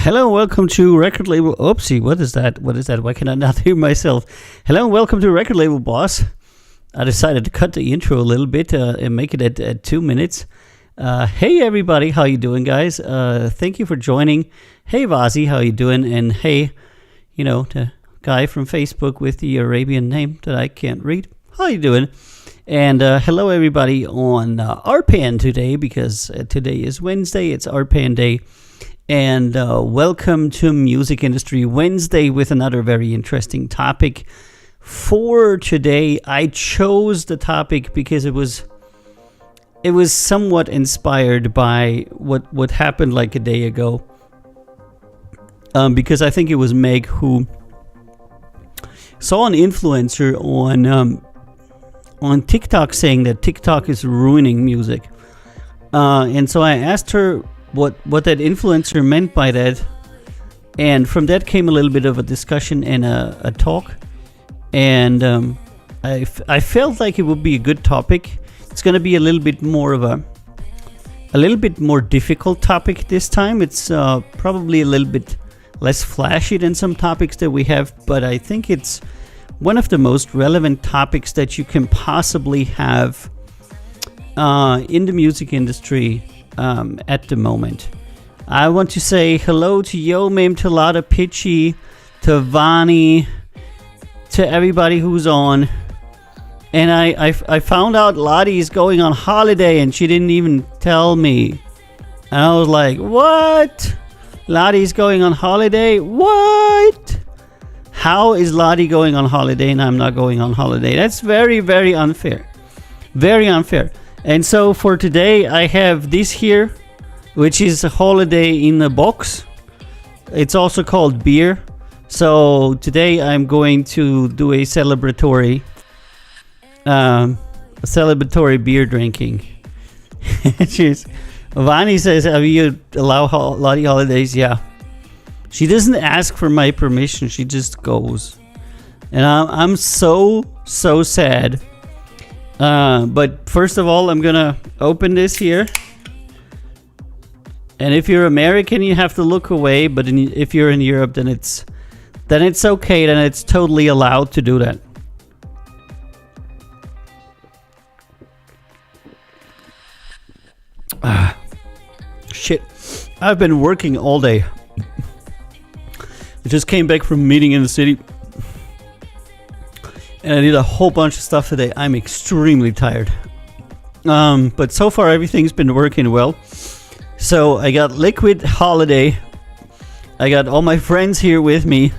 Hello, welcome to Record Label. Oopsie, what is that? What is that? Why can I not hear myself? Hello, and welcome to Record Label Boss. I decided to cut the intro a little bit and make it at 2 minutes. Hey, everybody, how you doing, guys? Thank you for joining. Hey, Vazi, how you doing? And hey, the guy from Facebook with the Arabian name that I can't read. How you doing? And hello, everybody on RPN today, because today is Wednesday. It's RPN Day. And welcome to Music Industry Wednesday with another very interesting topic. For today, I chose the topic because it was somewhat inspired by what happened like a day ago. Because I think it was Meg who saw an influencer on TikTok saying that TikTok is ruining music. And so I asked her what that influencer meant by that, and from that came a little bit of a discussion and a talk, and I felt like it would be a good topic. It's going to be a little bit more difficult topic this time. It's probably a little bit less flashy than some topics that we have, but I think it's one of the most relevant topics that you can possibly have in the music industry at the moment. I want to say hello to Yomim, to Lada Pitchy, to Vani, to everybody who's on. And I found out Lottie is going on holiday and she didn't even tell me. And I was like, what? Lottie's going on holiday? What? How is Lottie going on holiday and I'm not going on holiday? That's very, very unfair. Very unfair. And so for today, I have this here, which is a holiday in a box. It's also called beer. So today I'm going to do a celebratory beer drinking. Vani says, "Have you allow Lottie holidays?" Yeah. She doesn't ask for my permission. She just goes. And I'm so sad. But first of all, I'm gonna open this here. And if you're American, you have to look away. But if you're in Europe, then it's okay. Then it's totally allowed to do that. Shit! I've been working all day. I just came back from a meeting in the city. And I did a whole bunch of stuff today. I'm extremely tired. But so far everything's been working well. So I got Liquid Holiday. I got all my friends here with me.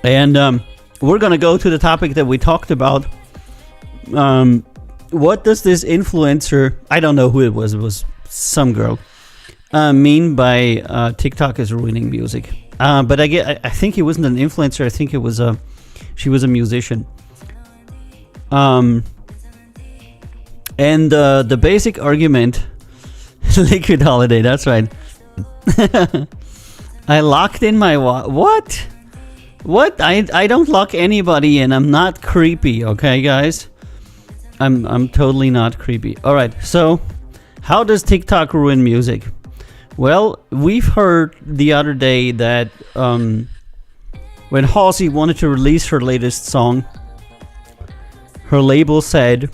And we're going to go to the topic that we talked about. What does this influencer, I don't know who it was some girl, mean by TikTok is ruining music? But I think it wasn't an influencer. I think it was she was a musician. And the basic argument, Liquid Holiday. That's right. I locked in my what? What? I don't lock anybody in. I'm not creepy. Okay, guys. I'm totally not creepy. All right. So, how does TikTok ruin music? Well, we've heard the other day that when Halsey wanted to release her latest song, her label said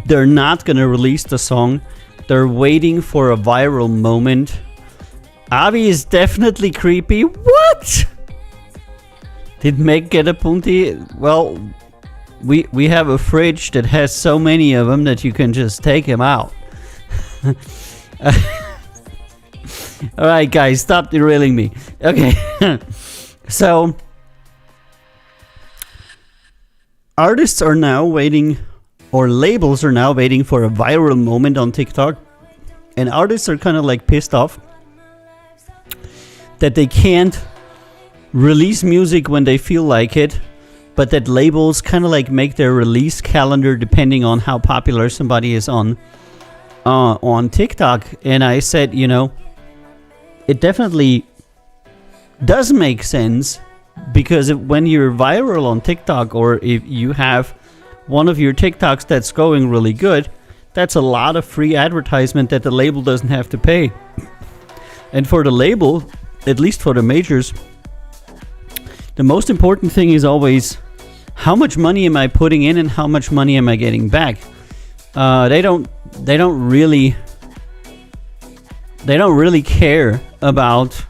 they're not going to release the song. They're waiting for a viral moment. Avi is definitely creepy. What? Did Meg get a punti? Well, we have a fridge that has so many of them that you can just take them out. Alright, guys, stop derailing me. Okay. So, artists are now waiting, or labels are now waiting for a viral moment on TikTok. And artists are kind of like pissed off that they can't release music when they feel like it, but that labels kind of like make their release calendar depending on how popular somebody is on TikTok. And I said, it definitely does make sense, because when you're viral on TikTok, or if you have one of your TikToks that's going really good, that's a lot of free advertisement that the label doesn't have to pay. And for the label, at least for the majors, the most important thing is always how much money am I putting in and how much money am I getting back. They don't really care about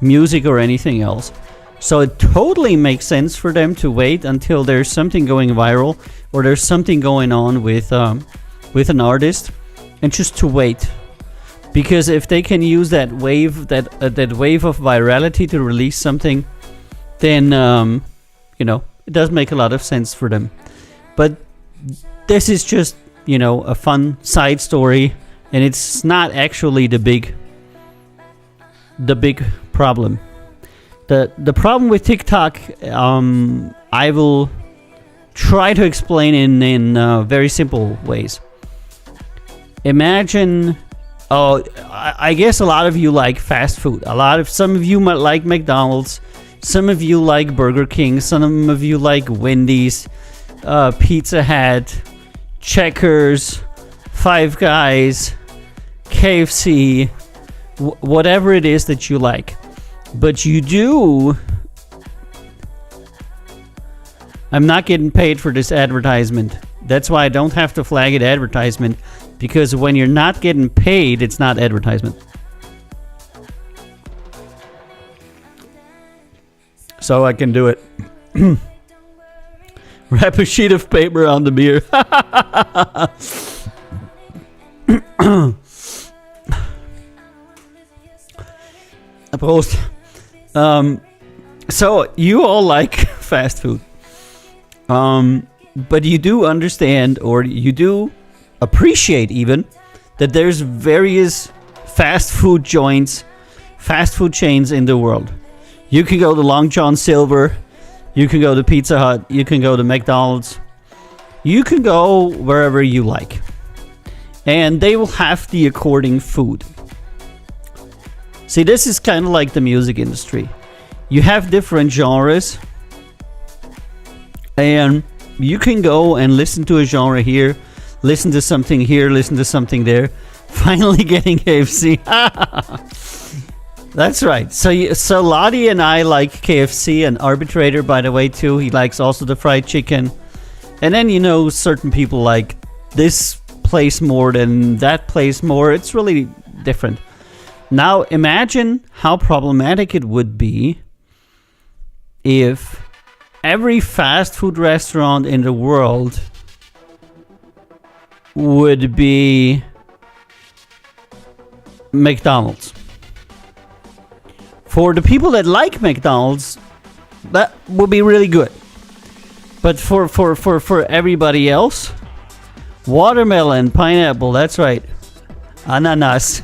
music or anything else. So it totally makes sense for them to wait until there's something going viral or there's something going on with an artist, and just to wait. Because if they can use that wave, that wave of virality to release something, then it does make a lot of sense for them. But this is just a fun side story, and it's not actually the big problem. The problem with TikTok, I will try to explain in very simple ways. Imagine, I guess a lot of you like fast food. Some of you might like McDonald's, some of you like Burger King, some of you like Wendy's, Pizza Hut, Checkers, Five Guys, KFC, whatever it is that you like. But you do... I'm not getting paid for this advertisement. That's why I don't have to flag it advertisement, because when you're not getting paid, it's not advertisement. So I can do it. Wrap a sheet of paper on the beer. Prost. So you all like fast food. But you do understand, or you do appreciate even, that there's various fast food joints, fast food chains in the world. You can go to Long John Silver, you can go to Pizza Hut, you can go to McDonald's, you can go wherever you like. And they will have the according food. See, this is kind of like the music industry. You have different genres, and you can go and listen to a genre here, listen to something here, listen to something there. Finally getting KFC. That's right. So Lottie and I like KFC, and Arbitrator, by the way, too. He likes also the fried chicken. And then, certain people like this place more than that place more. It's really different. Now, imagine how problematic it would be if every fast food restaurant in the world would be McDonald's. For the people that like McDonald's, that would be really good. But for everybody else, watermelon, pineapple, that's right. Ananas.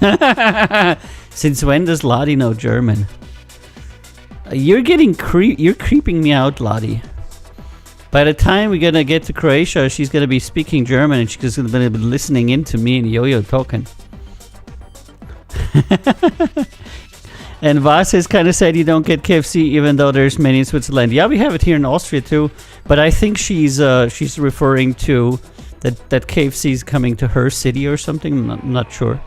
Since when does Lottie know German? You're creeping me out, Lottie. By the time we're gonna get to Croatia, she's gonna be speaking German, and she's gonna be listening in to me and Yo-Yo talking. And Vas has kind of said you don't get KFC even though there's many in Switzerland. Yeah, we have it here in Austria too, but I think she's referring to that KFC is coming to her city or something. I'm not sure.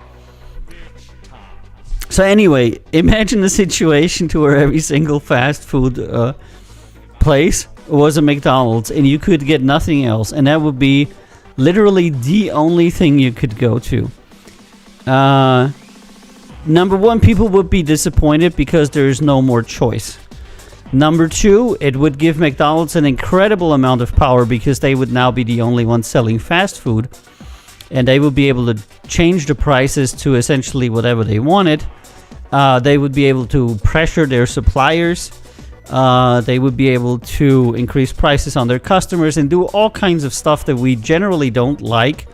So anyway, imagine a situation to where every single fast food place was a McDonald's, and you could get nothing else, and that would be literally the only thing you could go to. Number one, people would be disappointed because there's no more choice. Number two, it would give McDonald's an incredible amount of power because they would now be the only ones selling fast food, and they would be able to change the prices to essentially whatever they wanted. They would be able to pressure their suppliers. They would be able to increase prices on their customers and do all kinds of stuff that we generally don't like,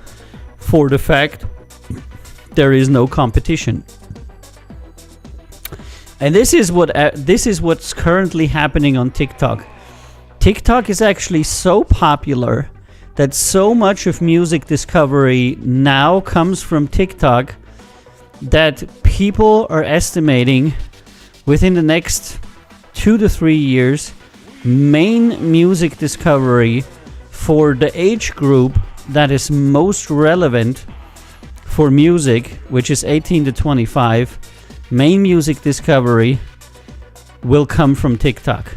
for the fact there is no competition. And this is what's currently happening on TikTok. TikTok is actually so popular that so much of music discovery now comes from TikTok that people are estimating within the next 2 to 3 years, main music discovery for the age group that is most relevant for music, which is 18 to 25, main music discovery will come from TikTok.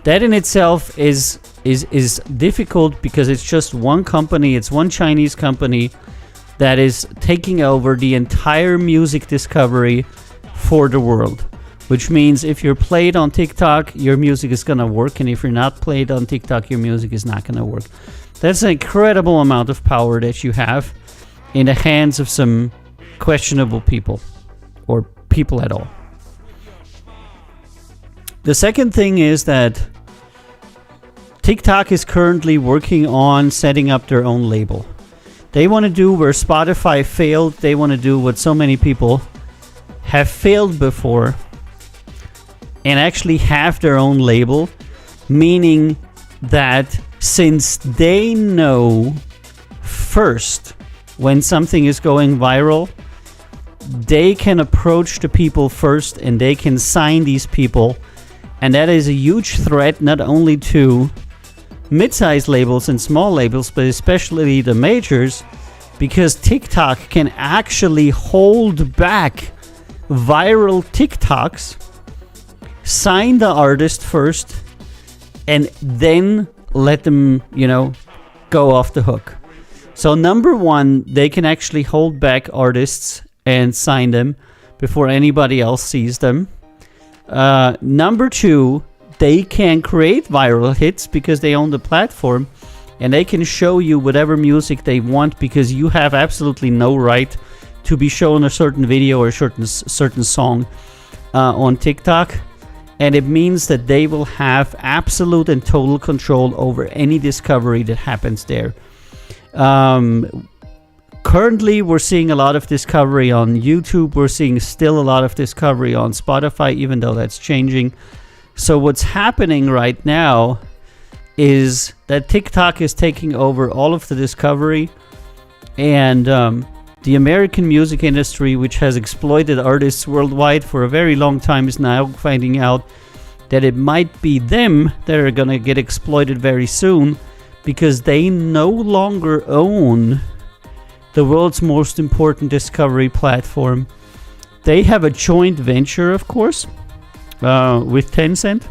That in itself is difficult because it's just one company, it's one Chinese company that is taking over the entire music discovery for the world. Which means if you're played on TikTok, your music is gonna work, and if you're not played on TikTok, your music is not gonna work. That's an incredible amount of power that you have in the hands of some questionable people, or people at all. The second thing is that TikTok is currently working on setting up their own label. They want to do where Spotify failed. They want to do what so many people have failed before and actually have their own label, meaning that since they know first when something is going viral, they can approach the people first and they can sign these people. And that is a huge threat not only to mid-sized labels and small labels, but especially the majors, because TikTok can actually hold back viral TikToks, sign the artist first, and then let them, go off the hook. So number one, they can actually hold back artists and sign them before anybody else sees them. Number two, they can create viral hits because they own the platform, and they can show you whatever music they want because you have absolutely no right to be shown a certain video or a certain song on TikTok. And it means that they will have absolute and total control over any discovery that happens there. Currently, we're seeing a lot of discovery on YouTube. We're seeing still a lot of discovery on Spotify, even though that's changing. So what's happening right now is that TikTok is taking over all of the discovery, and the American music industry, which has exploited artists worldwide for a very long time, is now finding out that it might be them that are going to get exploited very soon because they no longer own the world's most important discovery platform. They have a joint venture, of course, with Tencent,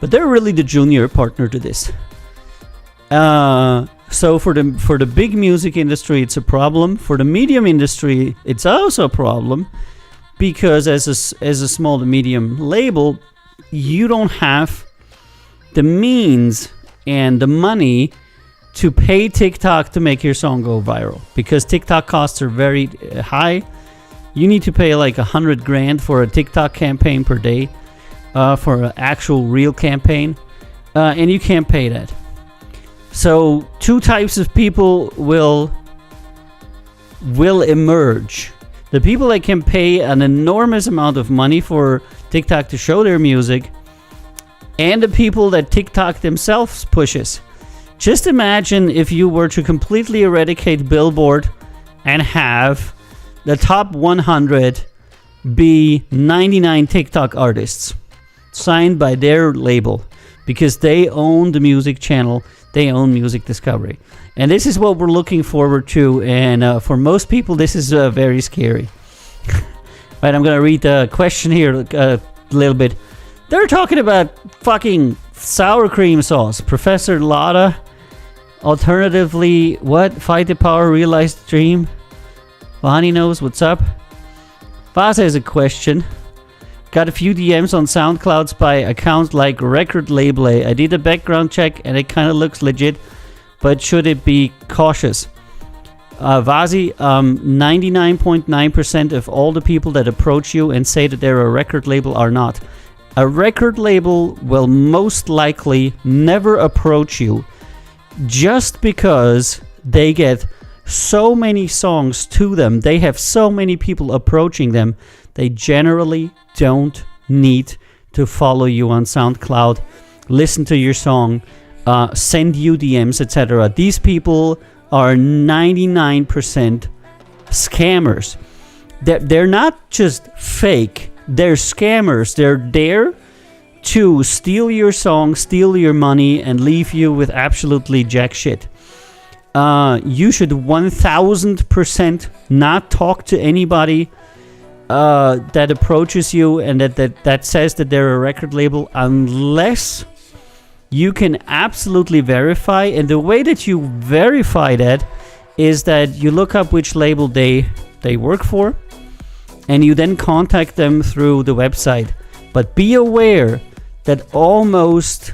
but they're really the junior partner to this. So for the big music industry, it's a problem. For the medium industry, it's also a problem because as a small to medium label, you don't have the means and the money to pay TikTok to make your song go viral because TikTok costs are very high. You need to pay like $100,000 for a TikTok campaign per day, for an actual real campaign, and you can't pay that. So two types of people will emerge. The people that can pay an enormous amount of money for TikTok to show their music, and the people that TikTok themselves pushes. Just imagine if you were to completely eradicate Billboard and have the top 100 be 99 TikTok artists signed by their label because they own the music channel, they own music discovery. And this is what we're looking forward to, and for most people this is very scary. Right, I'm going to read the question here a little bit. They're talking about fucking sour cream sauce. Professor Lada. Alternatively, what? Fight the power, realize the dream. Vani knows what's up. Vasa has a question. Got a few DMs on SoundClouds by accounts like Record Label. I did a background check and it kind of looks legit, but should it be cautious? Vazi, 99.9% of all the people that approach you and say that they're a record label are not. A record label will most likely never approach you just because they get so many songs to them. They have so many people approaching them. They generally don't need to follow you on SoundCloud, listen to your song, send you DMs, etc. These people are 99% scammers. They're not just fake. They're scammers. They're there to steal your song, steal your money, and leave you with absolutely jack shit. you should 1000% not talk to anybody that approaches you and that says that they're a record label unless you can absolutely verify. And the way that you verify that is that you look up which label they work for, and you then contact them through the website. But be aware that almost,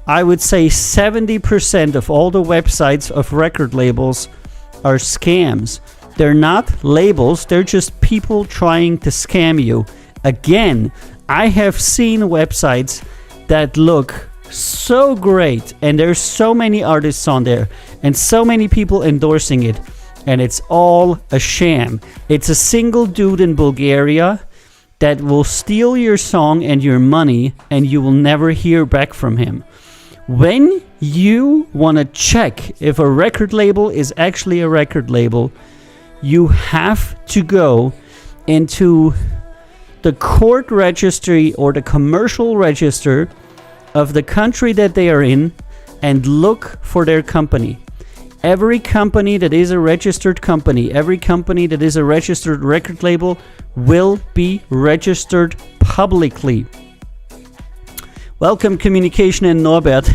I would say 70% of all the websites of record labels are scams. They're not labels, they're just people trying to scam you. Again, I have seen websites that look so great, and there's so many artists on there, and so many people endorsing it, and it's all a sham. It's a single dude in Bulgaria that will steal your song and your money, and you will never hear back from him. When you want to check if a record label is actually a record label, you have to go into the court registry or the commercial register of the country that they are in and look for their company. Every company that is a registered company, every company that is a registered record label will be registered publicly. Welcome, Communication and Norbert.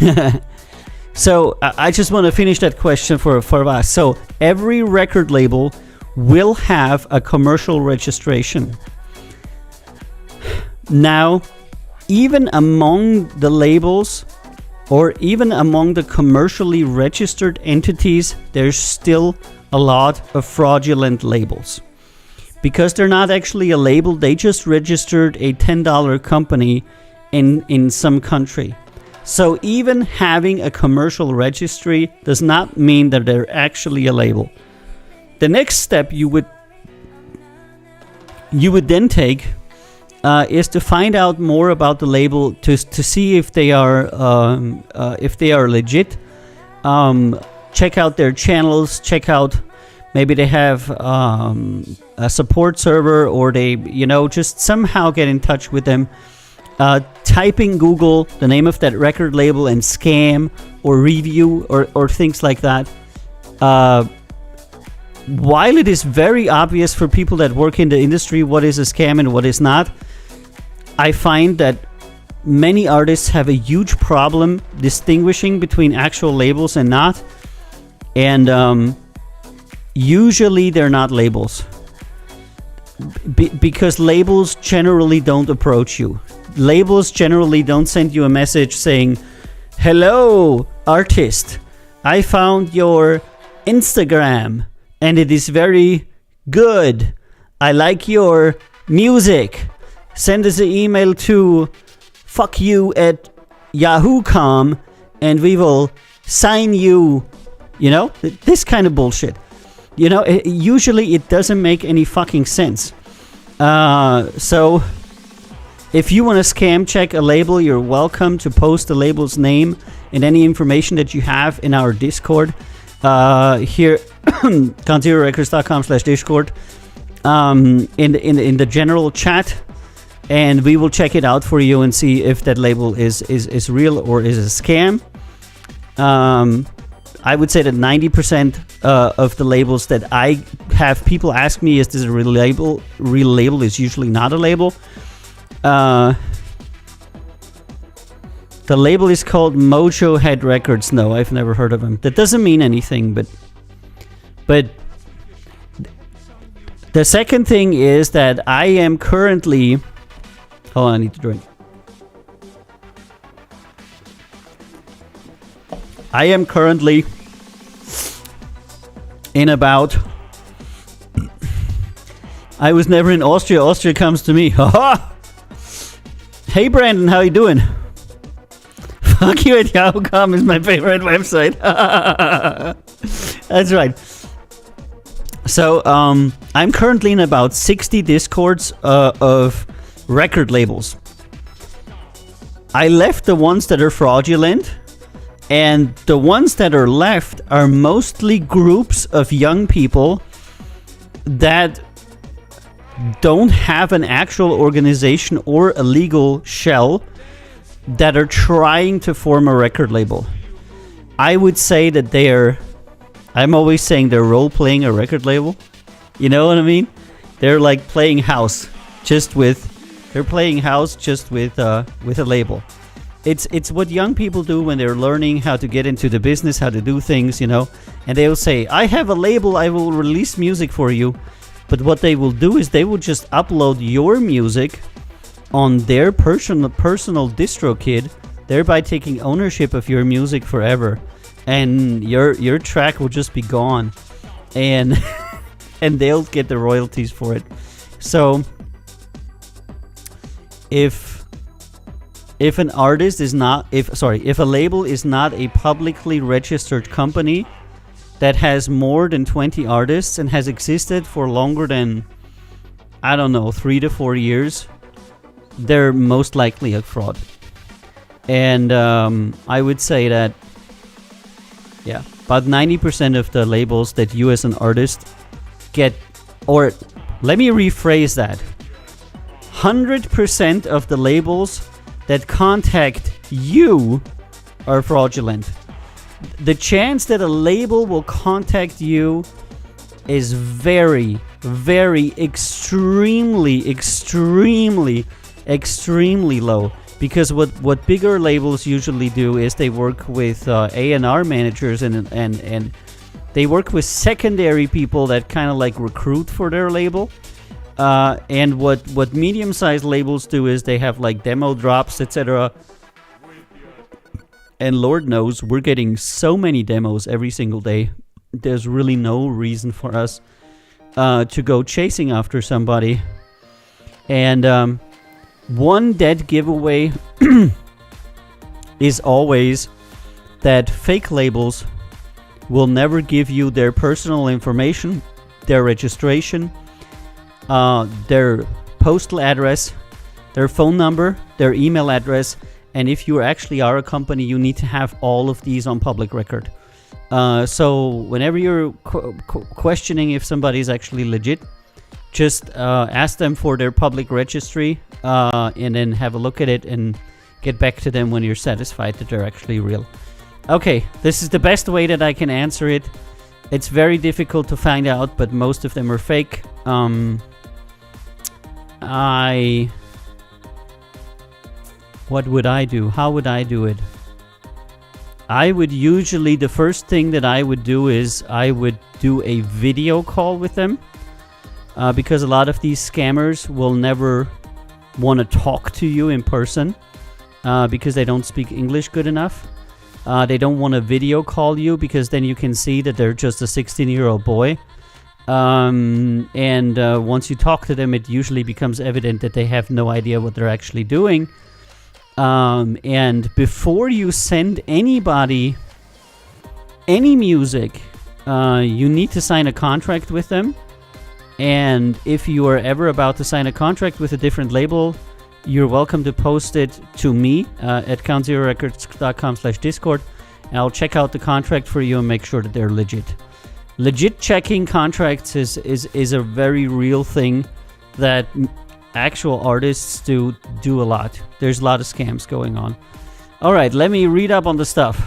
So I just want to finish that question for us. So every record label will have a commercial registration. Now, even among the labels or even among the commercially registered entities, there's still a lot of fraudulent labels. Because they're not actually a label, they just registered a $10 company in some country. So even having a commercial registry does not mean that they're actually a label. The next step you would then take is to find out more about the label, to see if they are legit. Check out their channels. Check out, maybe they have a support server, or they just somehow get in touch with them. Type in Google the name of that record label and scam or review or things like that. While it is very obvious for people that work in the industry what is a scam and what is not, I find that many artists have a huge problem distinguishing between actual labels and not. And usually they're not labels. Because labels generally don't approach you. Labels generally don't send you a message saying, "Hello, artist, I found your Instagram and it is very good. I like your music. Send us an email to fuckyou@yahoo.com and we will sign you." This kind of bullshit. Usually it doesn't make any fucking sense. So if you want to scam check a label, you're welcome to post the label's name and any information that you have in our Discord. Here, GoneZeroRecords.com/Discord, in the general chat, and we will check it out for you and see if that label is real or is a scam. I would say that 90% of the labels that I have people ask me, is this a real label? Real label is usually not a label. The label is called Mojo Head Records. No, I've never heard of them. That doesn't mean anything, but the second thing is that I am currently... Hold on, I need to drink. I am currently in about... I was never in Austria. Austria comes to me. Haha! Hey Brandon, how you doing? FuckYou@Yahoo.com is my favorite website. That's right. So, I'm currently in about 60 Discords of record labels. I left the ones that are fraudulent, and the ones that are left are mostly groups of young people that don't have an actual organization or a legal shell that are trying to form a record label. I would say that they are I'm always saying they're role playing a record label. You know what I mean? They're like playing house, they're playing house just with a label. It's what young people do when they're learning how to get into the business, how to do things, you know. And they'll say, "I have a label, I will release music for you." But what they will do is they will just upload your music on their personal DistroKid, thereby taking ownership of your music forever. And your track will just be gone, and and they'll get the royalties for it. So if an artist is not, if a label is not a publicly registered company that has more than 20 artists and has existed for longer than, I don't know, 3 to 4 years, they're most likely a fraud. And I would say that, yeah, about 90% of the labels that you as an artist get, or let me rephrase that, 100% of the labels that contact you are fraudulent. The chance that a label will contact you is very, very, extremely low. Because what bigger labels usually do is they work with A&R managers and they work with secondary people that kind of like recruit for their label. And what medium-sized labels do is they have like demo drops, etc. And Lord knows we're getting so many demos every single day. There's really no reason for us to go chasing after somebody. And one dead giveaway is always that fake labels will never give you their personal information, their registration, their postal address, their phone number, their email address, and if you actually are a company, you need to have all of these on public record. So whenever you're questioning if somebody's actually legit, just ask them for their public registry and then have a look at it and get back to them when you're satisfied that they're actually real. Okay, this is the best way that I can answer it. It's very difficult to find out, but most of them are fake. What would I do? How would I do it? I would usually, the first thing that I would do is I would do a video call with them. Because a lot of these scammers will never want to talk to you in person because they don't speak English good enough. They don't want to video call you because then you can see that they're just a 16-year-old boy. And once you talk to them, it usually becomes evident that they have no idea what they're actually doing. And before you send anybody any music, you need to sign a contract with them. And if you are ever about to sign a contract with a different label, you're welcome to post it to me at countzerorecords.com/discord, and I'll check out the contract for you and make sure that they're legit. Legit checking contracts is a very real thing that actual artists do a lot. There's a lot of scams going on. All right, let me read up on the stuff.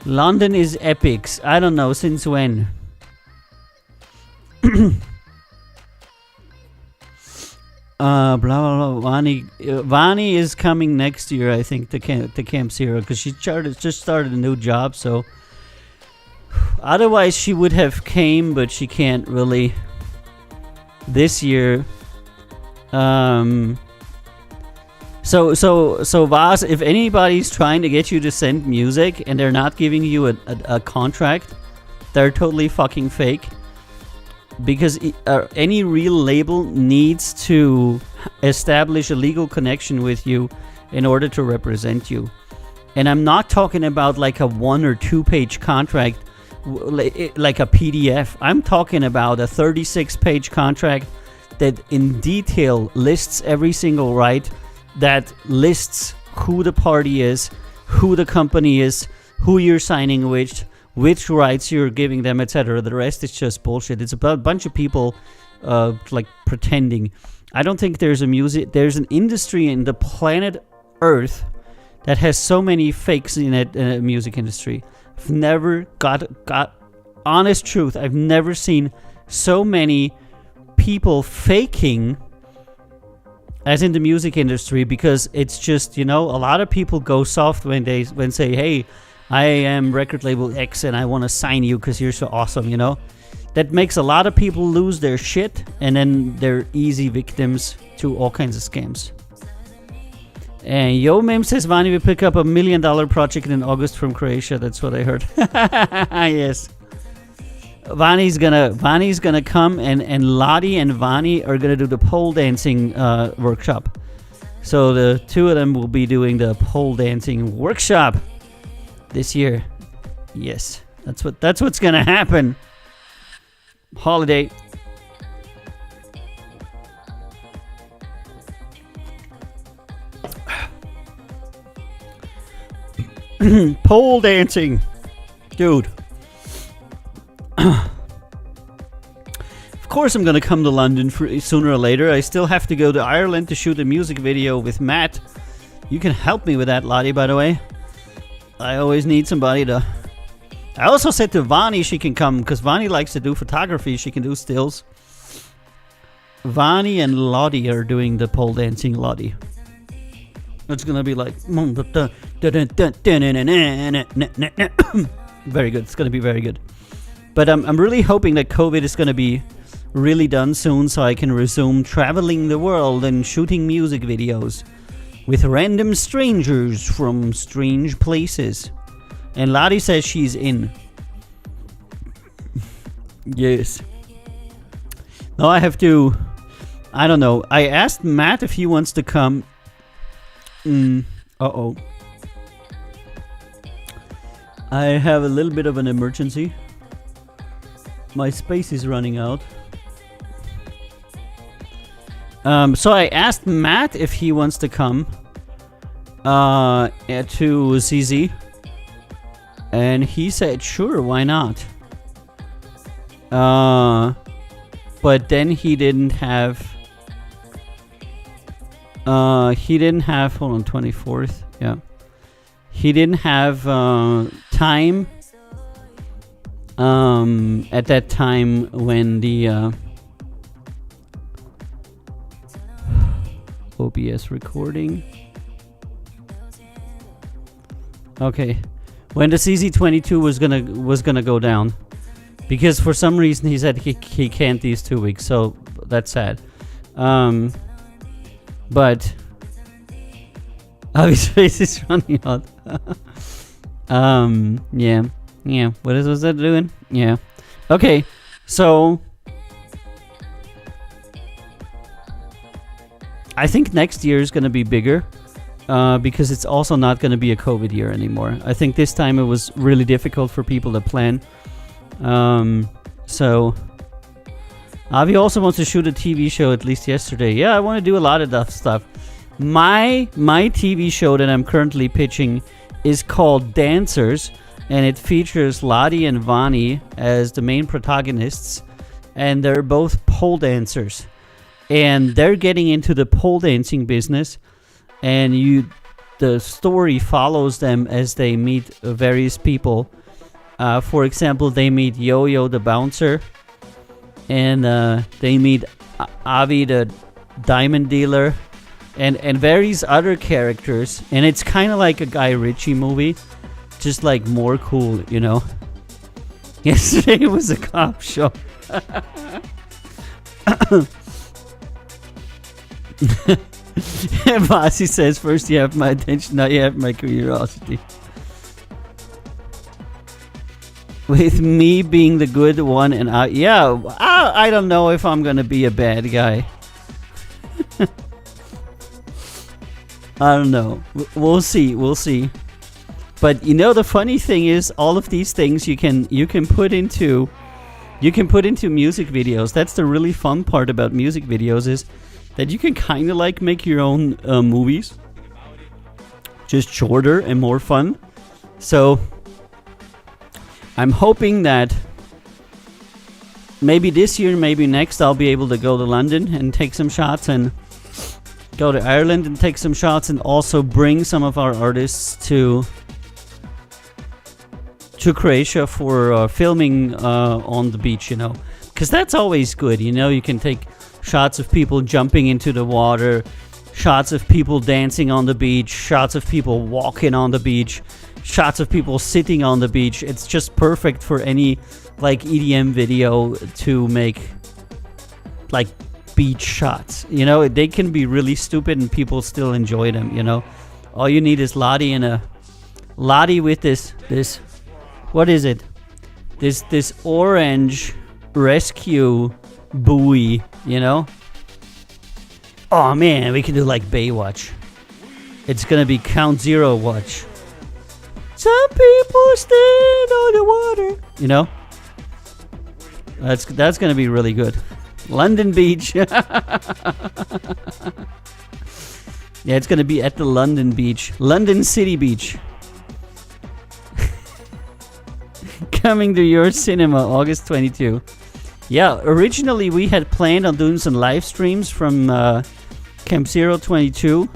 London is epics. I don't know, since when? Blah blah blah. Vani is coming next year, I think, to Camp Zero because she just started a new job. So otherwise she would have came, but she can't really this year. So Vaz, if anybody's trying to get you to send music and they're not giving you a contract, they're totally fucking fake. Because any real label needs to establish a legal connection with you in order to represent you. And I'm not talking about like a 1 or 2 page contract, like a PDF. I'm talking about a 36-page contract that in detail lists every single right, that lists who the party is, who the company is, who you're signing with, which rights you're giving them, etc. The rest is just bullshit. It's about a bunch of people like pretending. I don't think there's an industry in the planet Earth that has so many fakes in it, music industry. I've never got honest truth, I've never seen so many people faking as in the music industry, because it's just, a lot of people go soft when say, hey, I am record label X and I want to sign you because you're so awesome, That makes a lot of people lose their shit, and then they're easy victims to all kinds of scams. And Yo Mim says Vani will pick up $1 million project in August from Croatia. That's what I heard. Yes. Vani's gonna come, and Lottie and Vani are gonna do the pole dancing workshop. So the two of them will be doing the pole dancing workshop this year. Yes, that's what's gonna happen. Holiday. Pole dancing, dude. Of course I'm gonna come to London sooner or later. I still have to go to Ireland to shoot a music video with Matt. You can help me with that, Lottie, by the way. I always need somebody to... I also said to Vani she can come, because Vani likes to do photography. She can do stills. Vani and Lottie are doing the pole dancing, Lottie. It's gonna be like... Very good. It's gonna be very good. But I'm really hoping that COVID is gonna be really done soon, so I can resume traveling the world and shooting music videos with random strangers from strange places. And Lottie says she's in. Yes. Now I have to... I don't know. I asked Matt if he wants to come. Uh-oh. I have a little bit of an emergency. My space is running out. So I asked Matt if he wants to come to ZZ. And he said, sure, why not? But then he didn't have... hold on, 24th, yeah. He didn't have time at that time when the OBS recording. Okay. When the CZ22 was gonna go down, because for some reason he said he can't these 2 weeks, so that's sad. But his face is running out. Yeah. What was that doing? Yeah. Okay, so I think next year is gonna be bigger. Because it's also not going to be a COVID year anymore. I think this time it was really difficult for people to plan. So, Avi also wants to shoot a TV show, at least yesterday. Yeah, I want to do a lot of that stuff. My TV show that I'm currently pitching is called Dancers, and it features Lottie and Vani as the main protagonists, and they're both pole dancers. And they're getting into the pole dancing business. And the story follows them as they meet various people. For example, they meet Yo-Yo the bouncer, and they meet Avi the diamond dealer, and various other characters. And it's kind of like a Guy Ritchie movie, just like more cool, Yesterday was a cop show. Vasi says, first you have my attention, now you have my curiosity. With me being the good one, and I don't know if I'm gonna be a bad guy. I don't know. We'll see. But the funny thing is, all of these things you can put into music videos. That's the really fun part about music videos, is that you can kind of like make your own movies, just shorter and more fun. So I'm hoping that maybe this year, maybe next, I'll be able to go to London and take some shots, and go to Ireland and take some shots, and also bring some of our artists to to Croatia for filming on the beach, because that's always good. You can take shots of people jumping into the water, shots of people dancing on the beach, shots of people walking on the beach, shots of people sitting on the beach. It's just perfect for any like EDM video to make like beach shots. They can be really stupid and people still enjoy them. All you need is Lottie with this what is it? This orange rescue buoy, Oh man, we can do like Baywatch. It's gonna be Count Zero watch. Some people stand on the water. That's gonna be really good. London Beach. Yeah, it's gonna be at the London Beach. London City Beach. Coming to your cinema, August 22. Yeah, originally we had planned on doing some live streams from Camp Zero 22.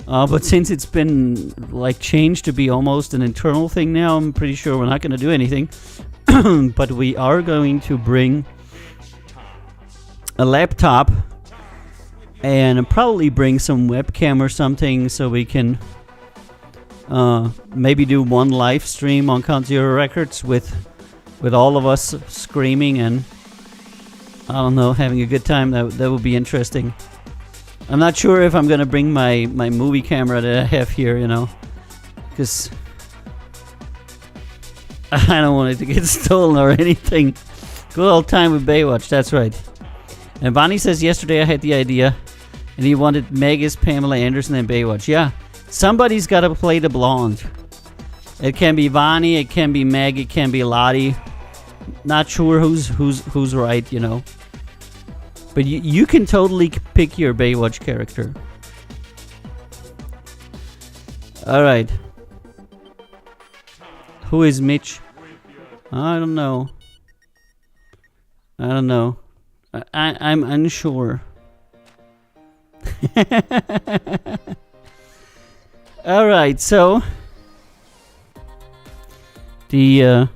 But since it's been like changed to be almost an internal thing now, I'm pretty sure we're not going to do anything. But we are going to bring a laptop and probably bring some webcam or something so we can maybe do one live stream on Count Zero Records with all of us screaming and I don't know, having a good time. That would be interesting. I'm not sure if I'm gonna bring my movie camera that I have here, because I don't want it to get stolen or anything. Good old time with Baywatch, that's right. And Bonnie says yesterday I had the idea, and he wanted Megas, Pamela Anderson, and Baywatch. Yeah, somebody's got to play the blonde. It can be Bonnie, it can be Meg, it can be Lottie. Not sure who's right, But you can totally pick your Baywatch character. Alright. Who is Mitch? I don't know. I'm unsure. Alright, so the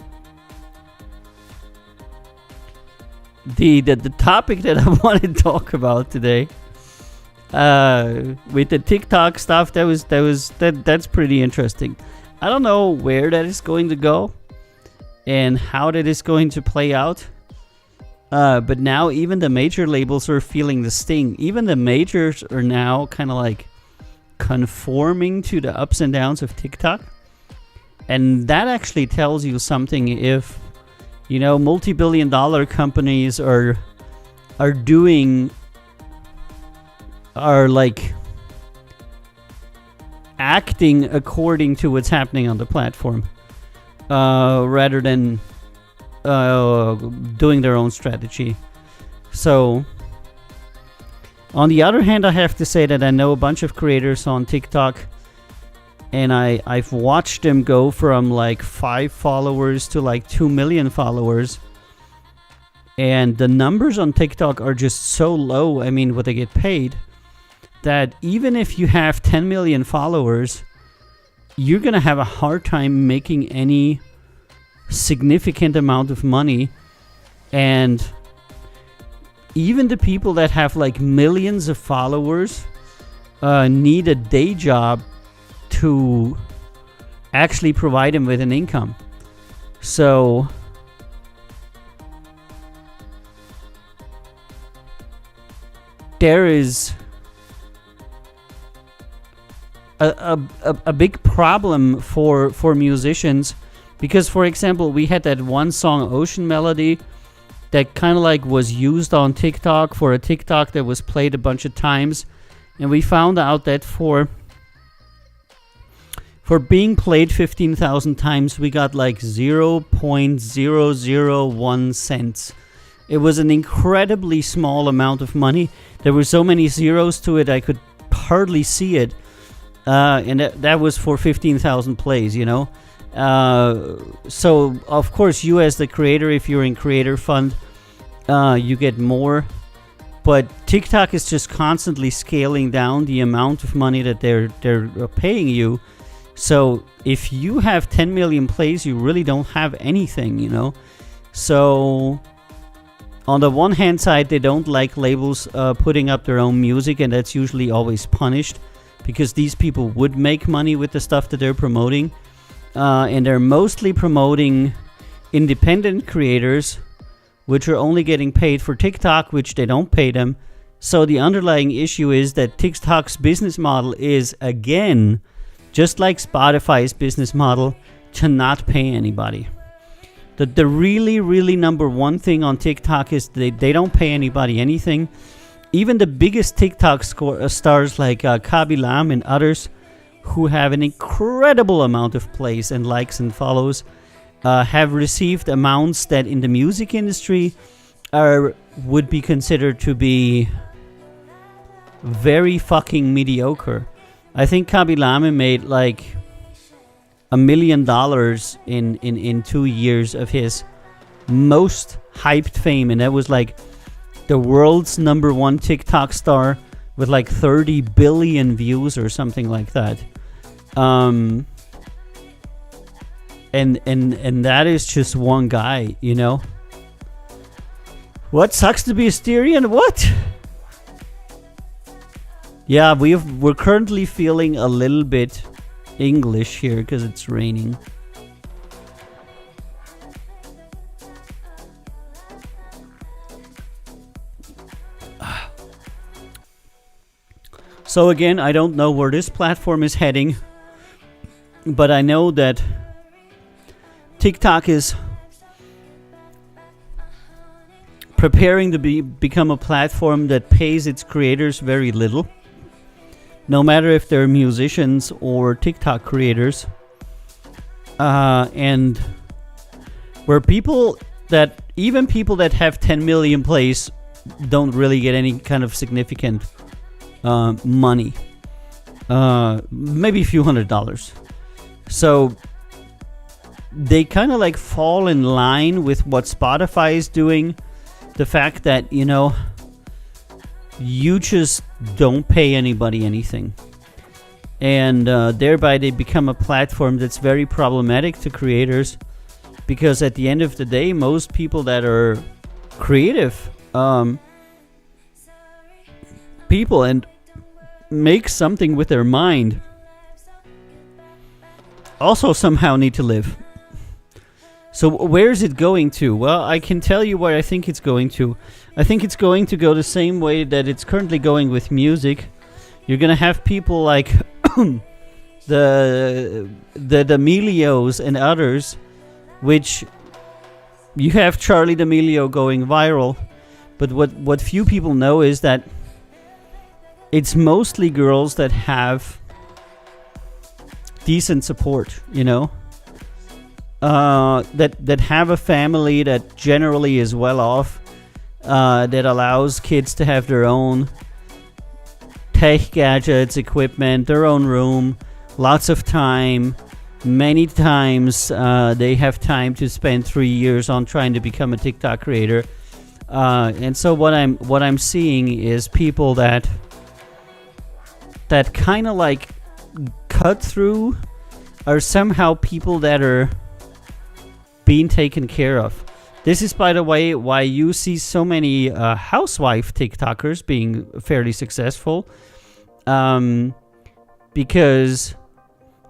topic that I want to talk about today, with the TikTok stuff, that's pretty interesting. I don't know where that is going to go and how that is going to play out. But now even the major labels are feeling the sting. Even the majors are now kind of like conforming to the ups and downs of TikTok. And that actually tells you something if multi-billion-dollar companies are like acting according to what's happening on the platform, rather than doing their own strategy. So, on the other hand, I have to say that I know a bunch of creators on TikTok, and I've watched them go from like 5 followers to like 2 million followers. And the numbers on TikTok are just so low, I mean, what they get paid, that even if you have 10 million followers, you're going to have a hard time making any significant amount of money. And even the people that have like millions of followers need a day job to actually provide them with an income. So there is a big problem for musicians, because, for example, we had that one song, Ocean Melody, that kind of like was used on TikTok for a TikTok that was played a bunch of times, and we found out that for being played 15,000 times, we got like 0.001 cents. It was an incredibly small amount of money. There were so many zeros to it, I could hardly see it. And that was for 15,000 plays, So, of course, you as the creator, if you're in Creator Fund, you get more. But TikTok is just constantly scaling down the amount of money that they're paying you. So if you have 10 million plays, you really don't have anything, you know. So on the one hand side, they don't like labels putting up their own music, and that's usually always punished because these people would make money with the stuff that they're promoting. And they're mostly promoting independent creators, which are only getting paid for TikTok, which they don't pay them. So the underlying issue is that TikTok's business model is, again, just like Spotify's business model, to not pay anybody. The really, really number one thing on TikTok is they don't pay anybody anything. Even the biggest TikTok stars like Khaby Lame and others, who have an incredible amount of plays and likes and follows, have received amounts that in the music industry would be considered to be very fucking mediocre. I think Khaby Lame made like $1 million in 2 years of his most hyped fame, and that was like the world's number one TikTok star with like 30 billion views or something like that. And that is just one guy, you know. What sucks to be a Styrian? What? Yeah, we're currently feeling a little bit English here because it's raining. So again, I don't know where this platform is heading, but I know that TikTok is preparing to become a platform that pays its creators very little, no matter if they're musicians or TikTok creators, and where even people that have 10 million plays don't really get any kind of significant money, maybe a few $100s. So they kind of like fall in line with what Spotify is doing. The fact that, you know, you just don't pay anybody anything. And thereby they become a platform that's very problematic to creators, because at the end of the day, most people that are creative people and make something with their mind also somehow need to live. So where is it going to? Well, I can tell you where I think it's going to. I think it's going to go the same way that it's currently going with music. You're going to have people like the D'Amelios and others, which you have Charli D'Amelio going viral. But what few people know is that it's mostly girls that have decent support, you know? That have a family that generally is well off, that allows kids to have their own tech gadgets, equipment, their own room, lots of time. Many times they have time to spend 3 years on trying to become a TikTok creator. And so what I'm seeing is people that kind of like cut through are somehow people that are being taken care of. This is, by the way, why you see so many housewife TikTokers being fairly successful, because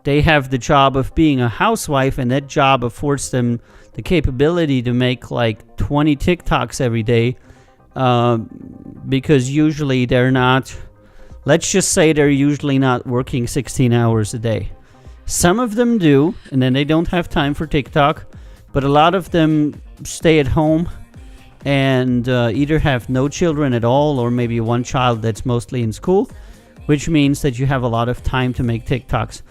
they have the job of being a housewife, and that job affords them the capability to make like 20 TikToks every day, because usually they're not, let's just say they're usually not working 16 hours a day. Some of them do, and then they don't have time for TikTok. But a lot of them stay at home and either have no children at all, or maybe one child that's mostly in school, which means that you have a lot of time to make TikToks.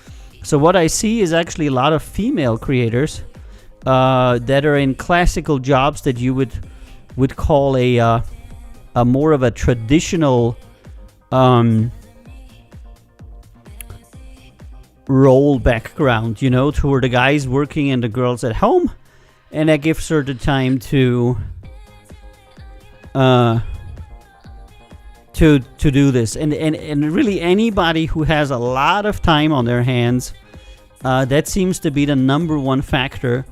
So what I see is actually a lot of female creators that are in classical jobs that you would call a more of a traditional role background, you know, to where the guy's working and the girl's at home. And that gives her the time to do this. And really anybody who has a lot of time on their hands That seems to be the number one factor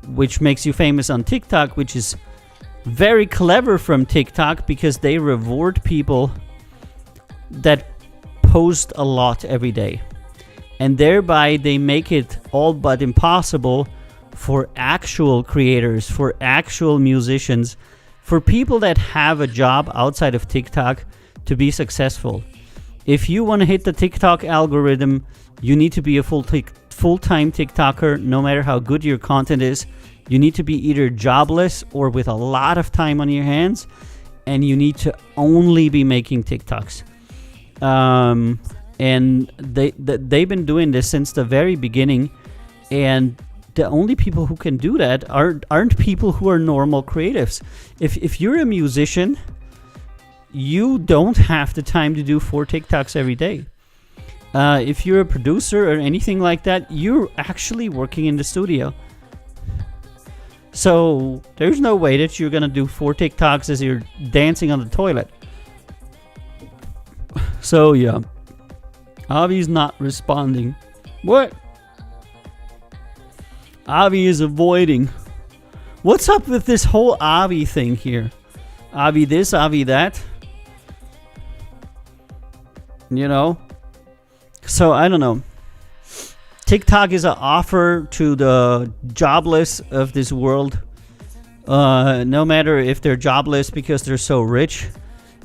which makes you famous on TikTok, which is very clever from TikTok because they reward people that post a lot every day. And thereby they make it all but impossible for actual creators, for actual musicians, for people that have a job outside of TikTok to be successful. If you want to hit the TikTok algorithm, you need to be a full-time TikToker, no matter how good your content is. You need to be either jobless or with a lot of time on your hands, and you need to only be making TikToks. And they've been doing this since the very beginning, and the only people who can do that aren't people who are normal creatives. If you're a musician, you don't have the time to do 4 TikToks every day. If you're a producer or anything like that, you're actually working in the studio. So there's no way that you're gonna do 4 TikToks as you're dancing on the toilet. So yeah, Avi's not responding. What? Avi is avoiding. What's up with this whole Avi thing here? Avi this, Avi that. You know? So I don't know. TikTok is an offer to the jobless of this world. No matter if they're jobless because they're so rich,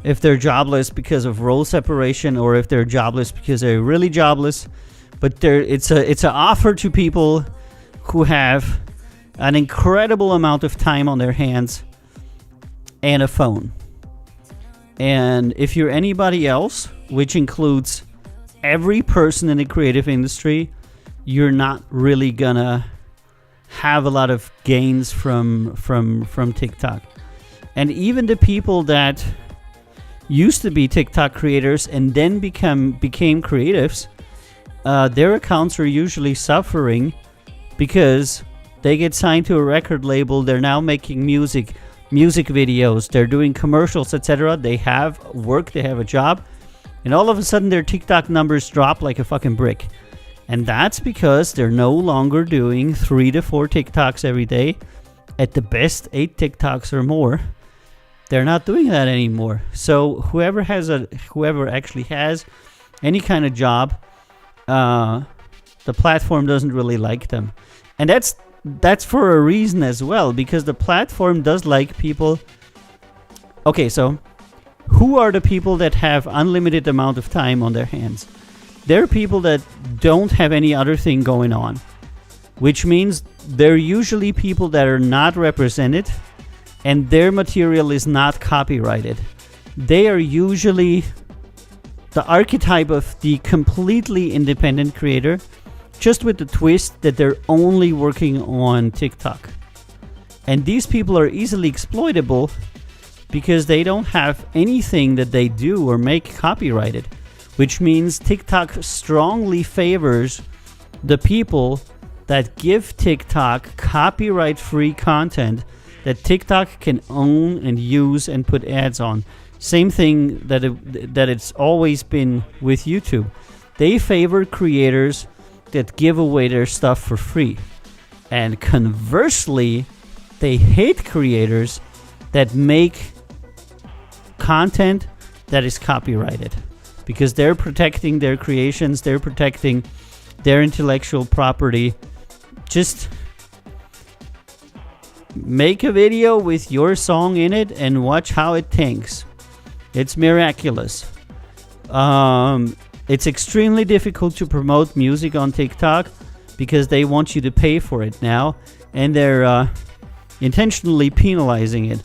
if they're jobless because of role separation, or if they're jobless because they're really jobless. But it's an offer to people who have an incredible amount of time on their hands and a phone. And if you're anybody else, which includes every person in the creative industry, you're not really gonna have a lot of gains from TikTok. And even the people that used to be TikTok creators and then became creatives, their accounts are usually suffering because they get signed to a record label. They're now making music videos, they're doing commercials, etc. They have work, they have a job, and all of a sudden their TikTok numbers drop like a fucking brick. And that's because they're no longer doing 3 to 4 TikToks every day. At the best, 8 TikToks or more. They're not doing that anymore. So whoever actually has any kind of job, the platform doesn't really like them. And that's for a reason as well, because the platform does like people. Okay, so who are the people that have unlimited amount of time on their hands? They're people that don't have any other thing going on, which means they're usually people that are not represented and their material is not copyrighted. They are usually the archetype of the completely independent creator, just with the twist that they're only working on TikTok. And these people are easily exploitable because they don't have anything that they do or make copyrighted, which means TikTok strongly favors the people that give TikTok copyright-free content that TikTok can own and use and put ads on. Same thing that it's always been with YouTube. They favor creators that give away their stuff for free. And conversely, they hate creators that make content that is copyrighted, because they're protecting their creations, they're protecting their intellectual property. Just make a video with your song in it and watch how it tanks. It's miraculous. It's extremely difficult to promote music on TikTok because they want you to pay for it now, and they're intentionally penalizing it.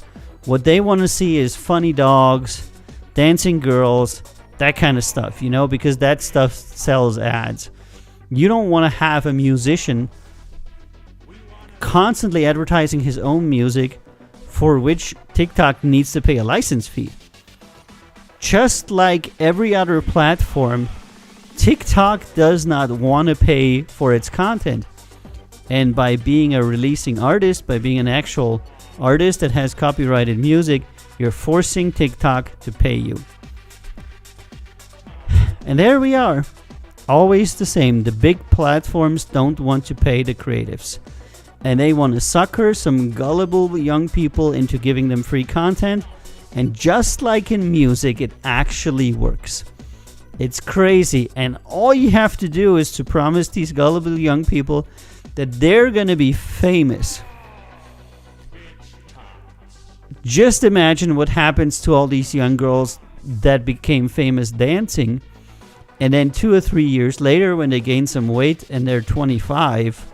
What they want to see is funny dogs, dancing girls, that kind of stuff, you know, because that stuff sells ads. You don't want to have a musician constantly advertising his own music, for which TikTok needs to pay a license fee. Just like every other platform, TikTok does not want to pay for its content. And by being a releasing artist, by being an actual artist that has copyrighted music, you're forcing TikTok to pay you. And there we are. always the same. The big platforms don't want to pay the creatives. And they want to sucker some gullible young people into giving them free content. And just like in music, it actually works. It's crazy. And all you have to do is to promise these gullible young people that they're going to be famous. Just imagine what happens to all these young girls that became famous dancing. And then 2 or 3 years later, when they gain some weight and they're 25,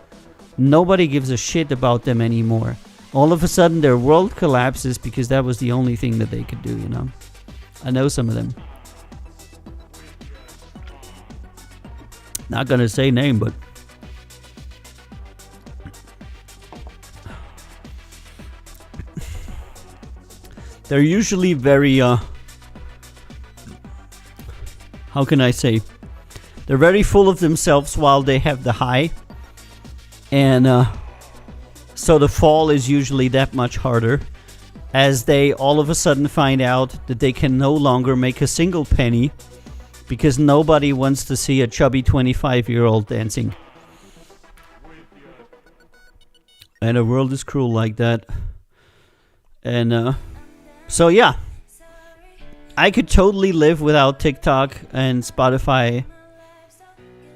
nobody gives a shit about them anymore. All of a sudden, their world collapses because that was the only thing that they could do, you know? I know some of them. Not gonna say name, but... they're usually very, how can I say? They're very full of themselves while they have the high. And, so the fall is usually that much harder, as they all of a sudden find out that they can no longer make a single penny because nobody wants to see a chubby 25-year-old dancing. And the world is cruel like that. And so yeah, I could totally live without TikTok and Spotify.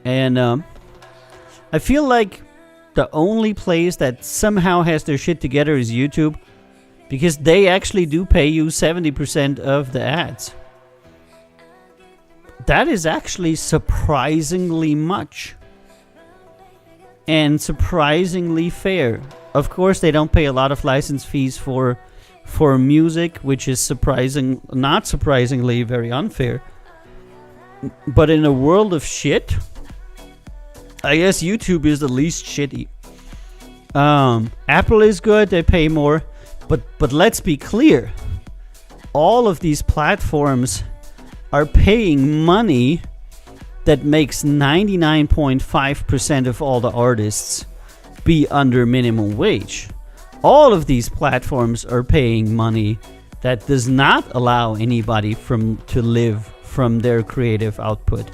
And I feel like the only place that somehow has their shit together is YouTube, because they actually do pay you 70% of the ads. That is actually surprisingly much. And surprisingly fair. Of course, they don't pay a lot of license fees for music, which is not surprisingly very unfair. But in a world of shit, I guess YouTube is the least shitty. Apple is good, they pay more. But let's be clear. All of these platforms are paying money that makes 99.5% of all the artists be under minimum wage. All of these platforms are paying money that does not allow anybody to live from their creative output.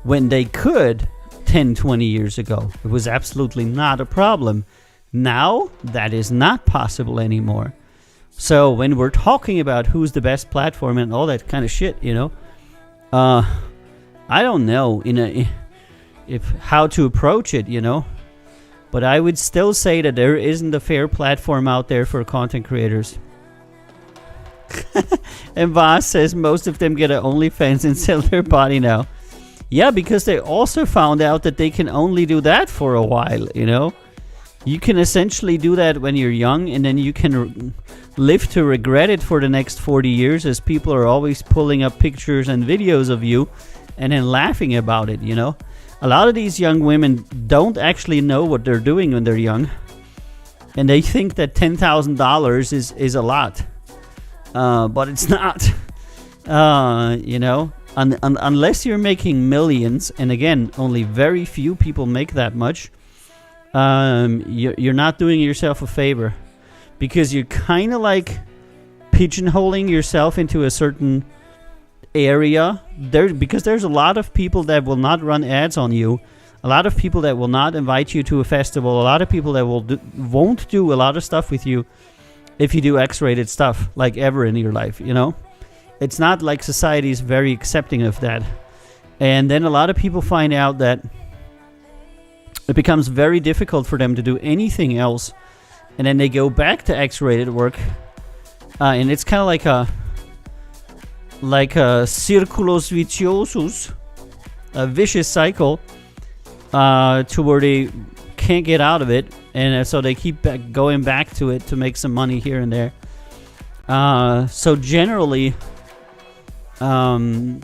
When they could 10, 20 years ago, it was absolutely not a problem. Now, that is not possible anymore. So when we're talking about who's the best platform and all that kind of shit, you know, I don't know how to approach it, you know. But I would still say that there isn't a fair platform out there for content creators. And Voss says most of them get an OnlyFans and sell their body now. Yeah, because they also found out that they can only do that for a while, you know. You can essentially do that when you're young, and then you can live to regret it for the next 40 years, as people are always pulling up pictures and videos of you and then laughing about it, you know. A lot of these young women don't actually know what they're doing when they're young, and they think that $10,000 is a lot, but it's not. You know, unless you're making millions, and again, only very few people make that much. You're not doing yourself a favor, because you're kind of like pigeonholing yourself into a certain area because there's a lot of people that will not run ads on you, a lot of people that will not invite you to a festival, a lot of people that won't do a lot of stuff with you if you do X-rated stuff like ever in your life, you know. It's not like society is very accepting of that. And then a lot of people find out that it becomes very difficult for them to do anything else, and then they go back to X-rated work, and it's kind of like a circulus viciosus, a vicious cycle, to where they can't get out of it, and so they keep going back to it to make some money here and there. So generally, I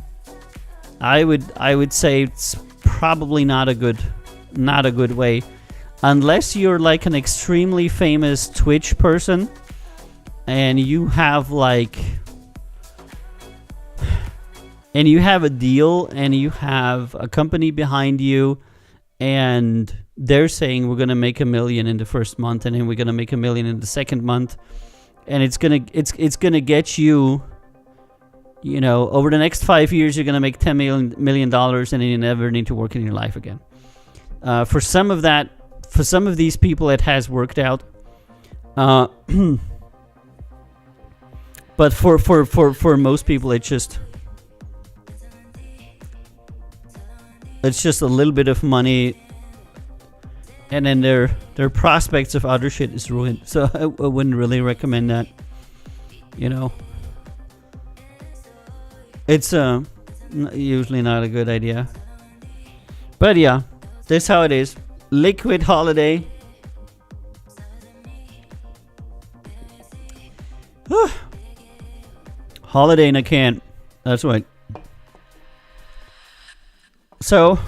would say it's probably not a good way, unless you're like an extremely famous Twitch person and you have a deal and you have a company behind you, and they're saying we're gonna make $1 million in the first month, and then we're gonna make $1 million in the second month, and it's gonna get you over the next 5 years, you're going to make $10 million and then you never need to work in your life again. For some of these people, it has worked out. But for most people, it's just a little bit of money, and then their prospects of other shit is ruined. So I wouldn't really recommend that. It's usually not a good idea. But yeah, that's how it is. Liquid Holiday. Holiday in a can. That's right. So,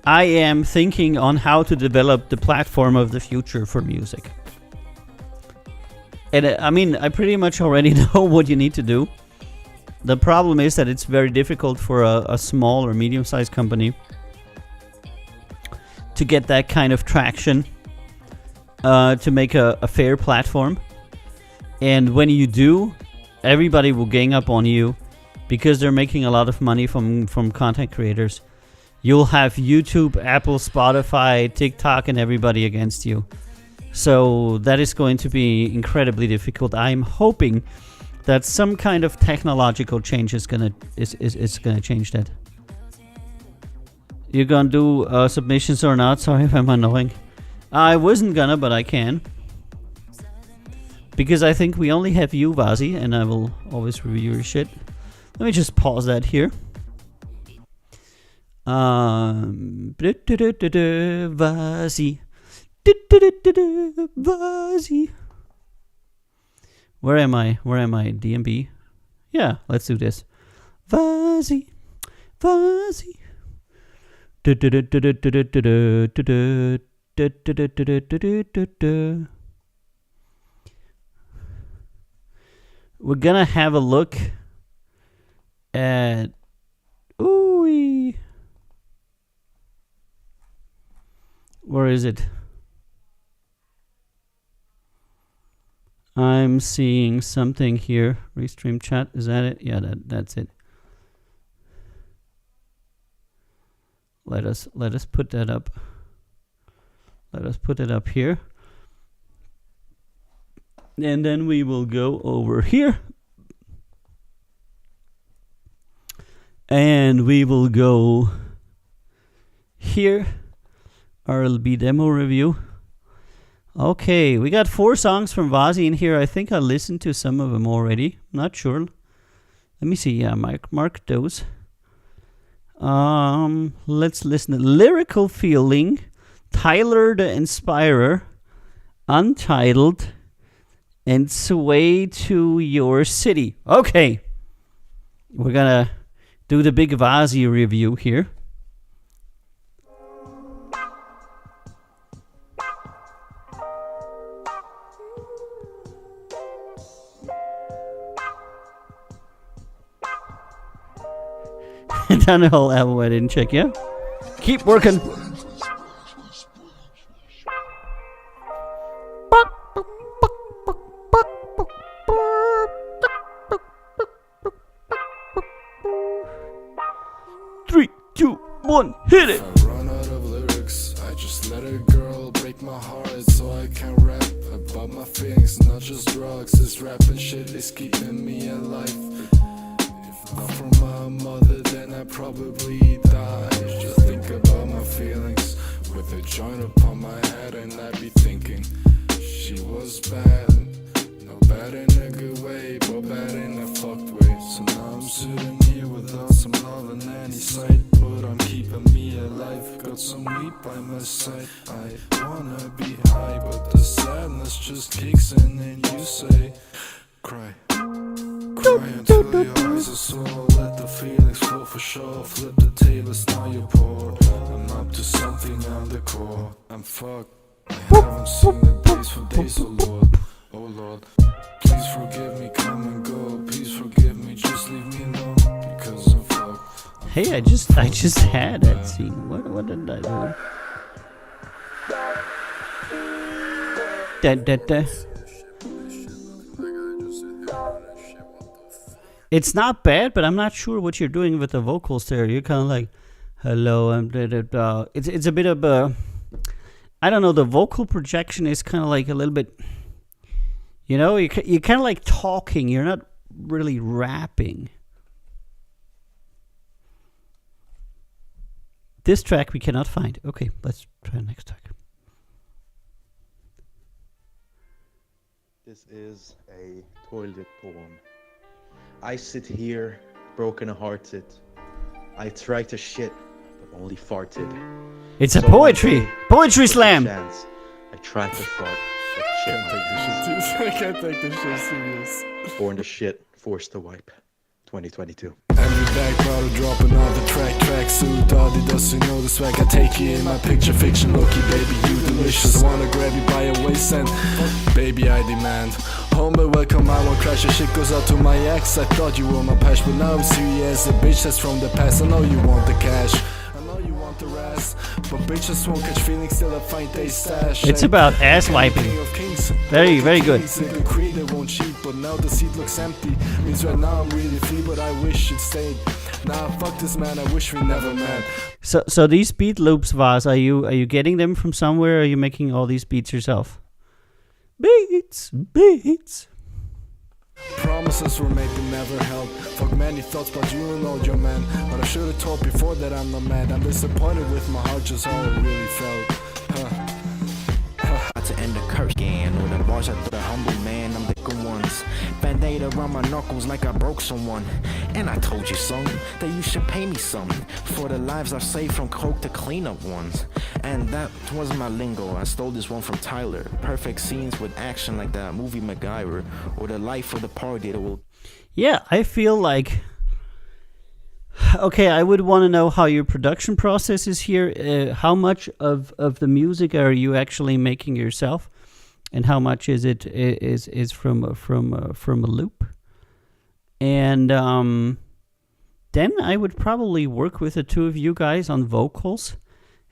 I am thinking on how to develop the platform of the future for music. And I pretty much already know what you need to do. The problem is that it's very difficult for a small or medium-sized company to get that kind of traction to make a fair platform. And when you do, everybody will gang up on you because they're making a lot of money from content creators. You'll have YouTube, Apple, Spotify, TikTok, and everybody against you. So that is going to be incredibly difficult. I'm hoping that some kind of technological change is gonna change that. You gonna do submissions or not? Sorry if I'm annoying. I wasn't gonna, but I can. Because I think we only have you, Vazi, and I will always review your shit. Let me just pause that here. Vazi. Vazi. Where am I? DMB? Yeah, let's do this. Vazi. Vazi. We're gonna have a look at where is it? I'm seeing something here. Restream chat, is that it? Yeah, that's it. Let us put that up. Let us put it up here. And then we will go over here. And we will go here. RLB demo review. Okay, we got 4 songs from Vazi in here. I think I listened to some of them already. Not sure. Let me see. Yeah, mark those. Let's listen to Lyrical Feeling, Tyler the Inspirer, Untitled, and Sway to Your City. Okay. We're gonna do the big Vazi review here. Down the whole album I didn't check, yeah? Keep working. Three, two, one, hit it! If I run out of lyrics, I just let a girl break my heart so I can rap about my feelings, not just drugs. This rapping shit is keeping me alive. Not from my mother, then I probably die. Just think about my feelings with a joint upon my head, and I be thinking she was bad. No bad in a good way, but bad in a fucked way. So now I'm sitting here without some love in any sight, but I'm keeping me alive. Got some weed by my side. I wanna be high, but the sadness just kicks in, and you say, cry. Cry until your eyes are sore. Let the feelings flow for sure. Flip the tables, now you're poor. I'm up to something on the core. I'm fucked. I haven't seen the days for days, oh Lord. Oh Lord, please forgive me, come and go. Please forgive me, just leave me alone. Because I'm fucked. Hey, I just had that scene. What did I do? Da. It's not bad, but I'm not sure what you're doing with the vocals there. You're kind of like, hello, I'm da da da. It's a bit of a, I don't know. The vocal projection is kind of like a little bit, you're kind of like talking. You're not really rapping. This track we cannot find. Okay, let's try the next track. This is a toilet poem. I sit here, broken-hearted. I try to shit, but only farted. It's a So poetry. one day, Poetry with a slam. chance, I try to fart, but shit Can't take this shit serious. I can't take this shit serious. born to shit, forced to wipe. 2022. Every back bottle dropping on the track suit Adidas, you know the swag. I take you in my picture fiction. Loki, baby, you delicious. Wanna grab you by your waist and baby, I demand. Home but welcome, I won't crash. Your shit goes out to my ex. I thought you were my patch, but now I'm serious. A bitch that's from the past. I know you want the cash, I know you want the rest, but bitches won't catch feelings till I find they stash. It's about ass wiping. King of kings. Very, very good. Single creator won't cheat, but now the seat looks empty. Means right now I'm really free, but I wish it stayed. Nah, fuck this man, I wish we never met. So these beat loops, Vaz, are you getting them from somewhere? Or are you making all these beats yourself? Beats. Promises were made but never held. Fuck many thoughts, but you know your man. But I should've told before that I'm not mad. I'm disappointed with my heart, just how it really felt. To end the curse again, or the bars at the humble man, I'm the good ones. Band-aid around my knuckles like I broke someone. And I told you, son, that you should pay me some for the lives I've saved from coke to clean up ones. And that wasn't my lingo, I stole this one from Tyler. Perfect scenes with action like that movie MacGyver, or the life of the party that will... Yeah, I feel like... Okay, I would want to know how your production process is here. How much of the music are you actually making yourself, and how much is it is from a loop? And then I would probably work with the two of you guys on vocals,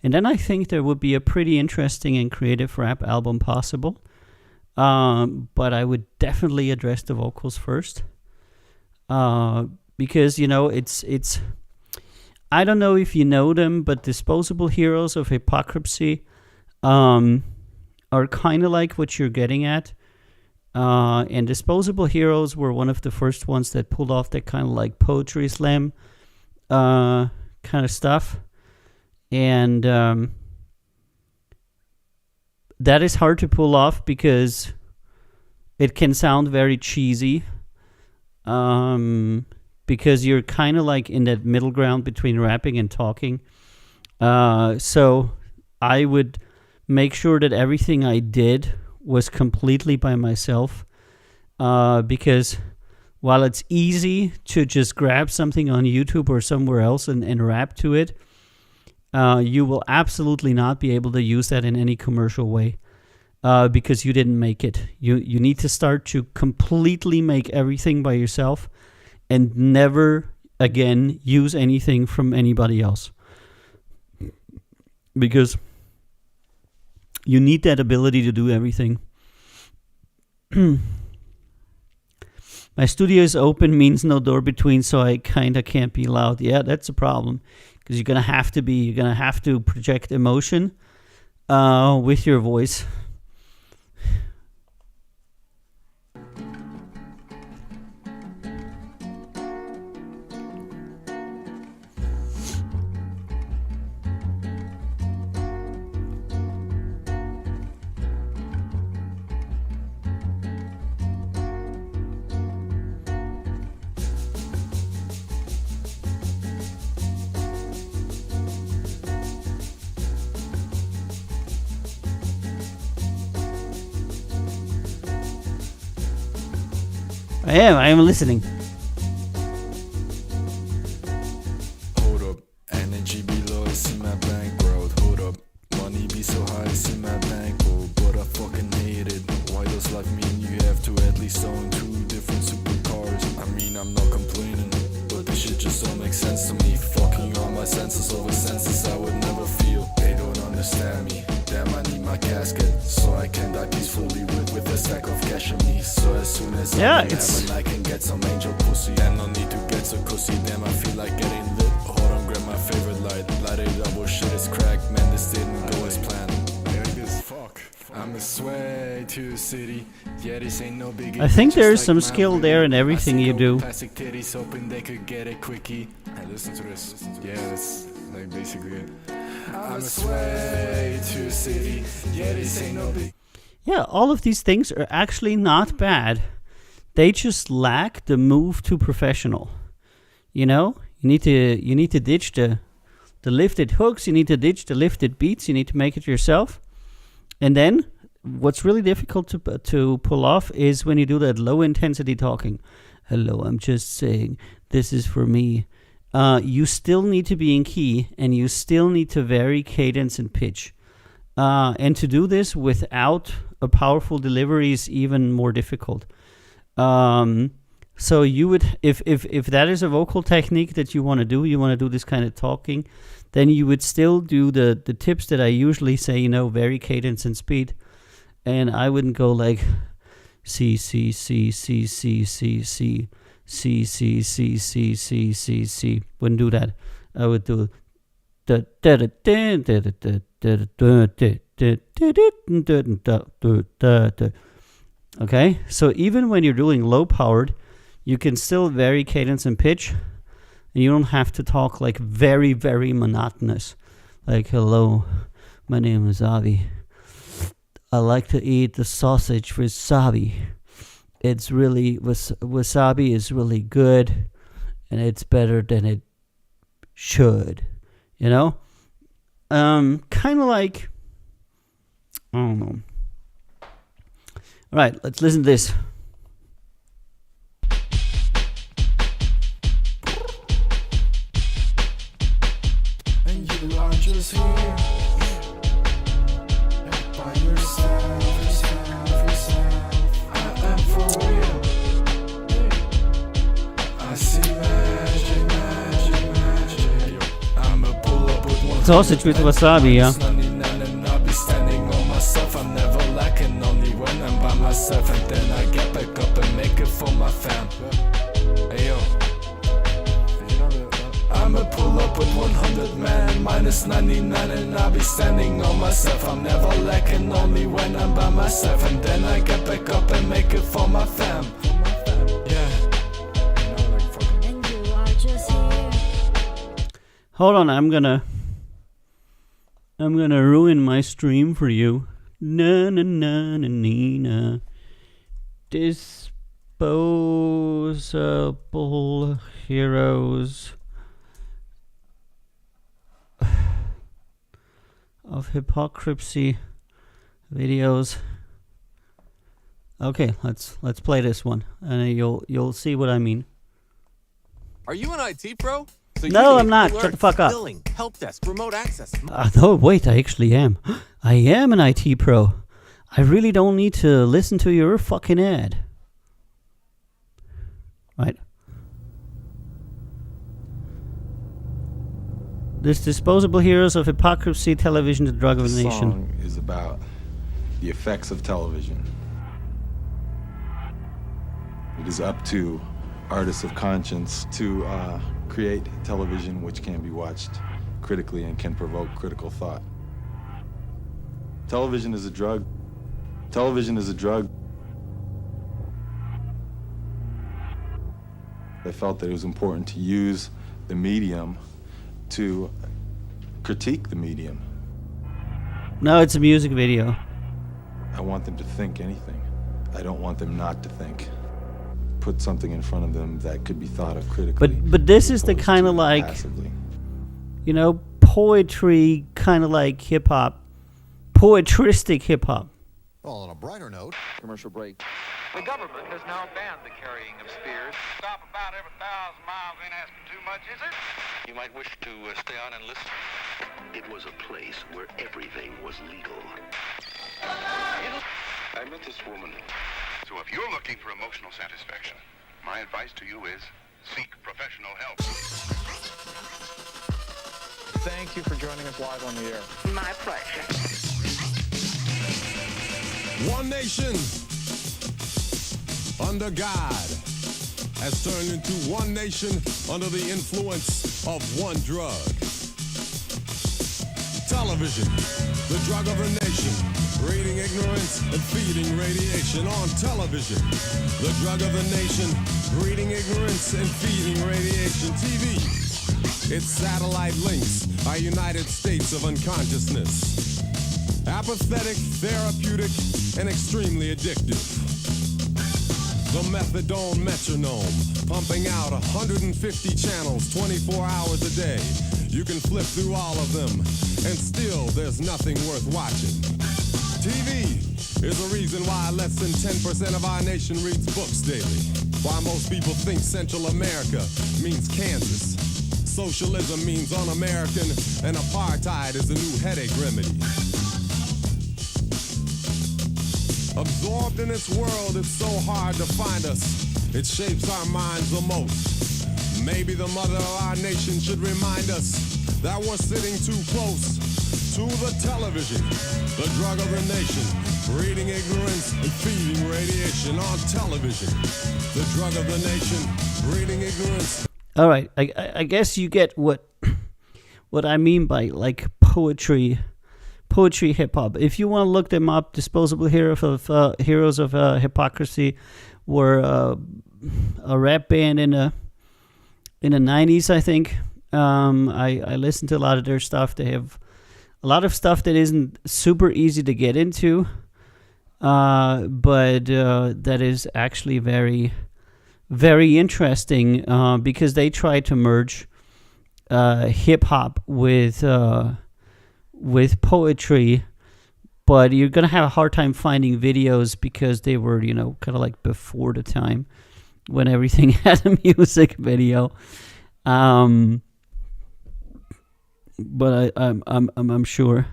and then I think there would be a pretty interesting and creative rap album possible. But I would definitely address the vocals first. Because, it's I don't know if you know them, but Disposable Heroes of Hypocrisy are kind of like what you're getting at. And Disposable Heroes were one of the first ones that pulled off that kind of like poetry slam kind of stuff. And that is hard to pull off because it can sound very cheesy. Because you're kind of like in that middle ground between rapping and talking. So I would make sure that everything I did was completely by myself. Because while it's easy to just grab something on YouTube or somewhere else and rap to it, you will absolutely not be able to use that in any commercial way. Because you didn't make it. You need to start to completely make everything by yourself and never again use anything from anybody else. Because you need that ability to do everything. My studio is open means no door between, so I kind of can't be loud. Yeah, that's a problem. Because you're going to have to project emotion with your voice. I am listening. Hold up, energy be low, see my bank growth. Hold up, money be so high, see my bank roll. But I fucking hate it. Why does life mean you have to at least own two different supercars? I mean, I'm not complaining, but this shit just don't make sense to me. Fucking all my senses over senses I would never feel. They don't understand me. Damn, I need my casket so I can die peacefully with a stack of cash on me. So as soon as Yeah, I'm it's- heaven, I can get some angel pussy. And no need to get so cozy. Damn, I feel like getting lit. Hold on, grab my favorite light. Light it up, oh shit, it's cracked. Man, this didn't go as planned. I'm a sway to the city. Yeah, this ain't no biggie. I think Just there's like some my skill room. there in everything you do. Plastic titties, hoping they could get a quickie. Hey, listen to this. Yeah, that's like basically it. I'm a sway to the city. Yeah, this ain't no big. Yeah, all of these things are actually not bad. They just lack the move to professional. You know, you need to ditch the lifted hooks. You need to ditch the lifted beats. You need to make it yourself. And then, what's really difficult to pull off is when you do that low intensity talking. Hello, I'm just saying this is for me. You still need to be in key, and you still need to vary cadence and pitch. And to do this without a powerful delivery is even more difficult. So you would, if that is a vocal technique that you want to do this kind of talking, then you would still do the tips that I usually say, you know, vary cadence and speed. And I wouldn't go like C, C, C, C, C, C, C, C, C, C, C, C, C, C. Wouldn't do that. I would do okay, so even when you're doing low powered, you can still vary cadence and pitch, and you don't have to talk like very, very monotonous. Like, hello, my name is Avi. I like to eat the sausage with wasabi. It's really, wasabi is really good, and it's better than it should, you know? Kind of like, I don't know. All right, let's listen to this. And you are just here. By yourself. I am for real. I see magic. I'ma pull up with one. Sausage with wasabi, yeah. And I'll be standing on myself. I'm never lacking, only when I'm by myself. And then I get back up and make it for my fam. Hey yo. I'ma pull up with 100 man, minus 99, and I'll be standing on myself. I'm never lacking, only when I'm by myself. And then I get back up and make it for my fam. Yeah. And you are just here. Hold on, I'm gonna ruin my stream for you. Na na na na na. Disposable heroes of hypocrisy videos. Okay, let's play this one, and you'll see what I mean. Are you an IT pro? So No, you I'm need not. alert, Shut the fuck up. Billing, help desk, remote access. No, wait, I actually am. I am an IT pro. I really don't need to listen to your fucking ad. Right. This Disposable Heroes of Hypocrisy Television, the Drug of the The Nation. song is about the effects of television. It is up to artists of conscience to create television which can be watched critically and can provoke critical thought. Television is a drug. Television is a drug. I felt that it was important to use the medium to critique the medium. No, it's a music video. I want them to think anything. I don't want them not to think. Put something in front of them that could be thought of critically. But this is the opposed kind to of like, passively. you know, poetry, kind of like hip hop, poetristic hip hop. Well, on a brighter note, Commercial break. The government has now banned the carrying of spears. Stop about every 1,000 miles ain't asking too much, is it? You might wish to stay on and listen. It was a place where everything was legal. I met this woman. So if you're looking for emotional satisfaction, my advice to you is seek professional help. Thank you for joining us live on the air. My pleasure. One nation, under God has turned into one nation under the influence of one drug. Television, the drug of the nation, breeding ignorance and feeding radiation. On television, the drug of the nation, breeding ignorance and feeding radiation. TV, its satellite links, our United States of unconsciousness. Apathetic, therapeutic, and extremely addictive. The methadone metronome, pumping out 150 channels 24 hours a day. You can flip through all of them, and still there's nothing worth watching. TV is the reason why less than 10% of our nation reads books daily. Why most people think Central America means Kansas. Socialism means un-American, and apartheid is the new headache remedy. Absorbed in its world, it's so hard to find us. It shapes our minds the most. Maybe the mother of our nation should remind us that we're sitting too close to the television, the drug of the nation, breeding ignorance and feeding radiation. On television, the drug of the nation, breeding ignorance. All right, I guess you get what I mean by like poetry hip hop. If you want to look them up, Disposable Heroes of Hypocrisy were a rap band in the 90s, I think. I listened to a lot of their stuff. They have a lot of stuff that isn't super easy to get into, but that is actually very, very interesting because they try to merge hip hop with poetry, but you're gonna have a hard time finding videos because they were, kind of like before the time when everything had a music video. But I'm sure.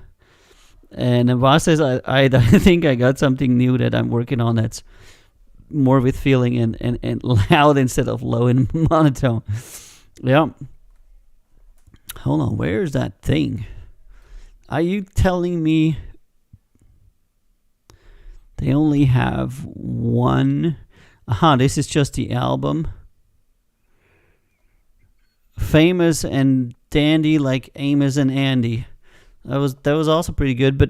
And Voss says I think I got something new that I'm working on that's more with feeling and loud instead of low and monotone. Yeah. Hold on, where's that thing? Are you telling me they only have one? This is just the album. Famous and Dandy like Amos and Andy. That was also pretty good, but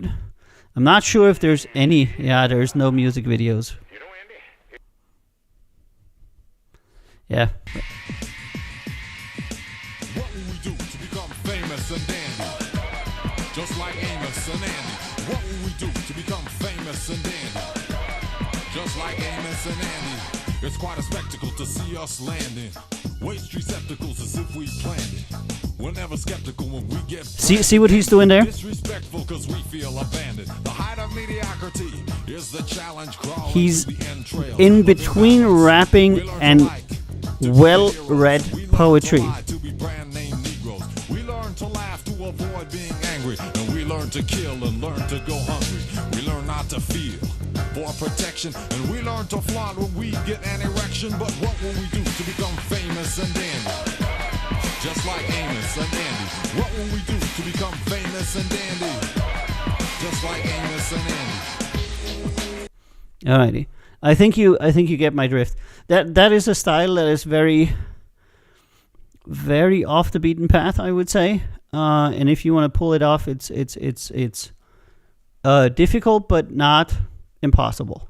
I'm not sure if there's any. Yeah, there's no music videos. Yeah. What will we do to become famous and dandy? Just like Amos and Andy. What will we do to become famous and dandy? Just like Amos and Andy. It's quite a spectacle to see us landing. Waste receptacles as if we planned it. We're never skeptical when we get see what he's doing there? Disrespectful because we feel abandoned. The height of mediocrity is the challenge. He's in between rapping and well-read poetry. We learn to laugh to avoid being angry, and we learn to kill and learn to go hungry. We learn not to feel for protection, and we learn to flaunt when we get an erection. But what will we do to become famous and dandy? Just like Amos and Andy. What will we do to become famous and dandy? Just like Amos and Andy. Alrighty. I think you get my drift. That is a style that is very, very off the beaten path, I would say. And if you want to pull it off, it's difficult, but not impossible.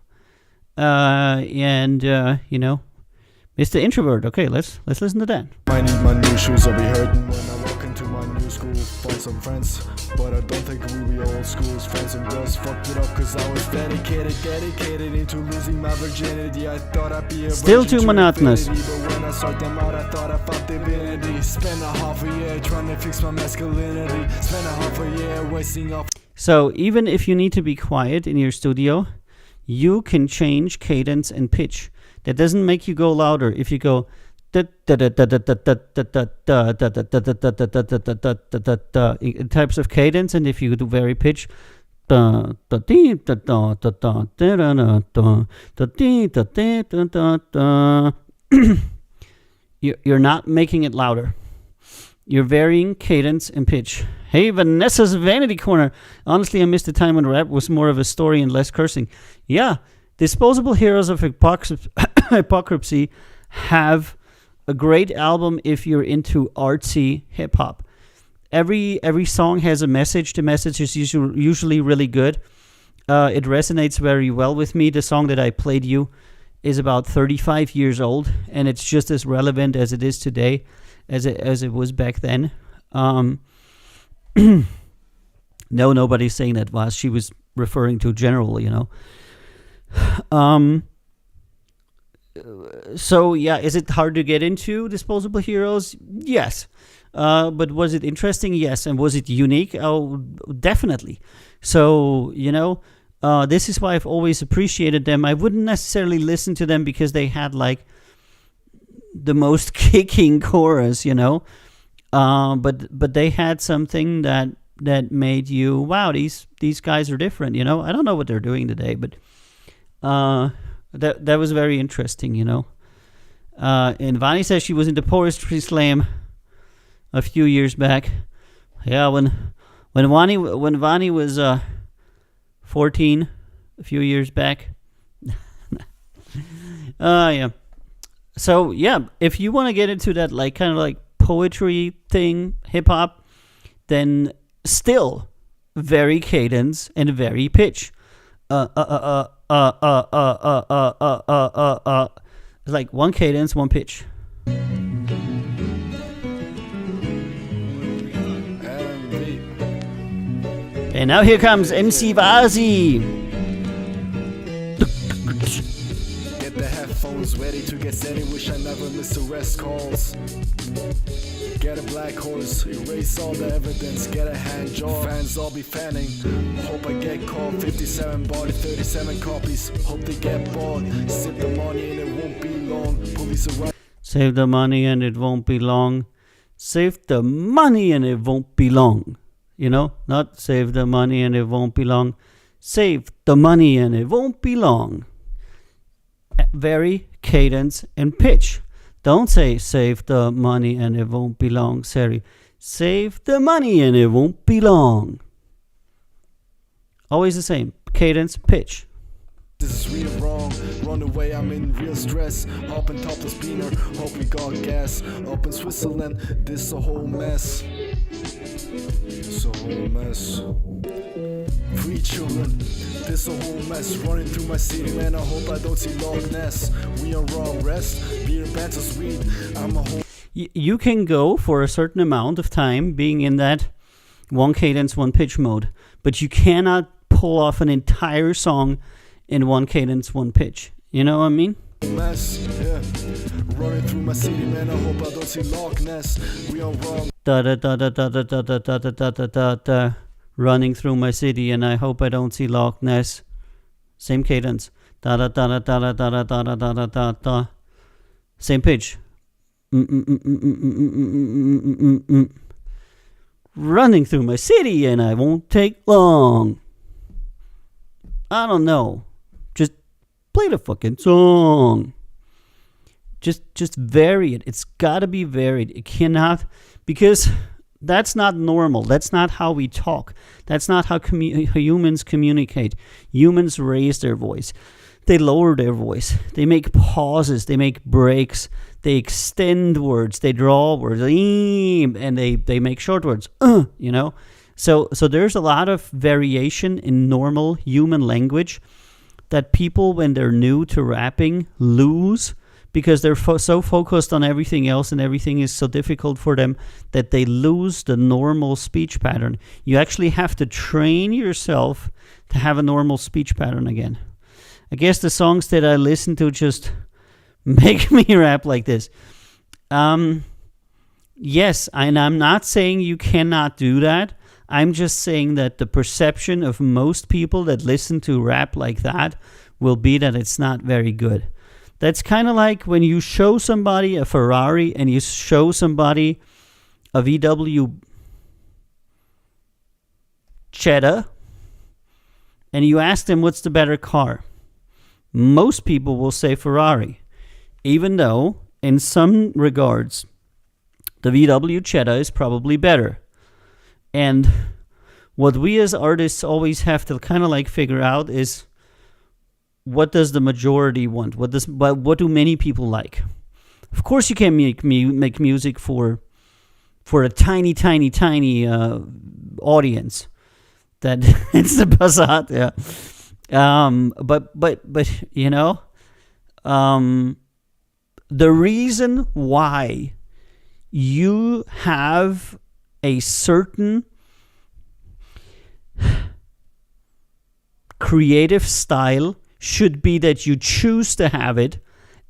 Mr. Introvert. Okay, let's listen to that. I need my new shoes, I'll be hurting when I walk into my new school. Find some friends, but I don't think we be old school's friends and bros. Fucked it up cause I was dedicated into losing my virginity. I thought I'd be a still too monotonous. But when I sought them out, I thought I found divinity. Spent a half a year trying to fix my masculinity. Spent a half a year wasting off. So even if you need to be quiet in your studio, you can change cadence and pitch. That doesn't make you go louder. If you go types of cadence, and if you do very pitch, you're not making it louder. You're varying cadence and pitch. Hey, Vanessa's Vanity Corner. Honestly, I missed the time when rap was more of a story and less cursing. Yeah, Disposable Heroes of Hypocrisy. Hypocrisy have a great album if you're into artsy hip hop. Every song has a message. The message is usually really good. It resonates very well with me. The song that I played you is about 35 years old, and it's just as relevant as it is today, as it was back then. No, nobody's saying that was. She was referring to general, So yeah, is it hard to get into Disposable Heroes? Yes. But was it interesting? Yes. And was it unique? Oh, definitely. So, this is why I've always appreciated them. I wouldn't necessarily listen to them because they had like the most kicking chorus, but they had something that made you, wow, these guys are different, I don't know what they're doing today, but that was very interesting, And Vani says she was in the Poetry Slam a few years back. Yeah, when Vani was 14 a few years back. Yeah. So yeah, if you want to get into that like kind of like poetry thing, hip hop, then still very cadence and very pitch. It's like one cadence, one pitch. And now here comes MC Vazi. Get the headphones ready to get steady. Wish I never missed the rest calls. Get a black horse, erase all the evidence. Get a hand job, fans all be fanning. Hope I get called. 57 bought 37 copies. Hope they get bought. Sip the money and it won't be long. Police arrive. Save the money and it won't be long. Save the money and it won't be long. Not save the money and it won't be long. Save the money and it won't be long. Very cadence and pitch. Don't say save the money and it won't be long. Sorry. Save the money and it won't be long. Always the same. Cadence, pitch. This is real wrong. Run away, I'm in real stress. Hop and topless beaner. Hope we got gas. Up in Switzerland, this a whole mess. It's a whole mess. Free children, this a whole mess. Running through my city, man, I hope I don't see Loch Ness. We are wrong, rest. Beer and bands are sweet. I'm a whole... You can go for a certain amount of time being in that one cadence, one pitch mode, but you cannot pull off an entire song in one cadence, one pitch. You know what I mean? Mess, yeah. Running through my city, man, I hope I don't see Loch Ness. We are wrong. Da da da da da da da da da da da da da. Running through my city, and I hope I don't see Loch Ness. Same cadence. Da da da da da da da da da da da da da. Same pitch. Running through my city, and I won't take long. I don't know. Just play the fucking song. Just vary it. It's gotta be varied. It cannot, because that's not normal. That's not how we talk. That's not how humans communicate. Humans raise their voice. They lower their voice. They make pauses. They make breaks. They extend words. They draw words. And they make short words. So there's a lot of variation in normal human language that people, when they're new to rapping, lose because they're so focused on everything else and everything is so difficult for them that they lose the normal speech pattern. You actually have to train yourself to have a normal speech pattern again. I guess the songs that I listen to just make me rap like this. Yes, and I'm not saying you cannot do that. I'm just saying that the perception of most people that listen to rap like that will be that it's not very good. That's kind of like when you show somebody a Ferrari and you show somebody a VW Jetta and you ask them what's the better car. Most people will say Ferrari, even though in some regards the VW Jetta is probably better. And what we as artists always have to kind of like figure out is what does the majority want? What do many people like? Of course, you can make music for a tiny audience. That it's the Passat, yeah. But you know, the reason why you have a certain creative style should be that you choose to have it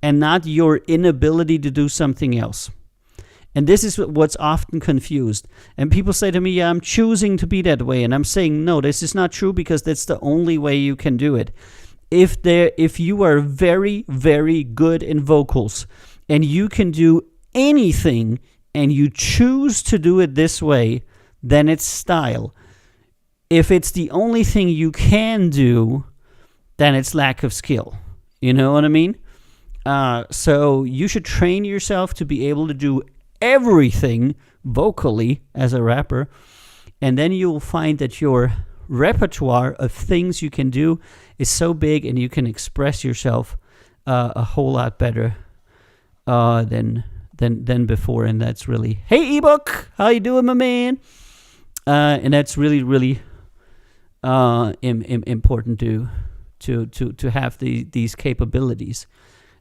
and not your inability to do something else. And this is what's often confused. And people say to me, yeah, I'm choosing to be that way. And I'm saying, no, this is not true, because that's the only way you can do it. If you are very, very good in vocals and you can do anything and you choose to do it this way, then it's style. If it's the only thing you can do, then it's lack of skill. You know what I mean? So you should train yourself to be able to do everything vocally as a rapper, and then you'll find that your repertoire of things you can do is so big, and you can express yourself a whole lot better than before. And that's really, hey ebook, how you doing, my man? And that's really, really important to have these capabilities.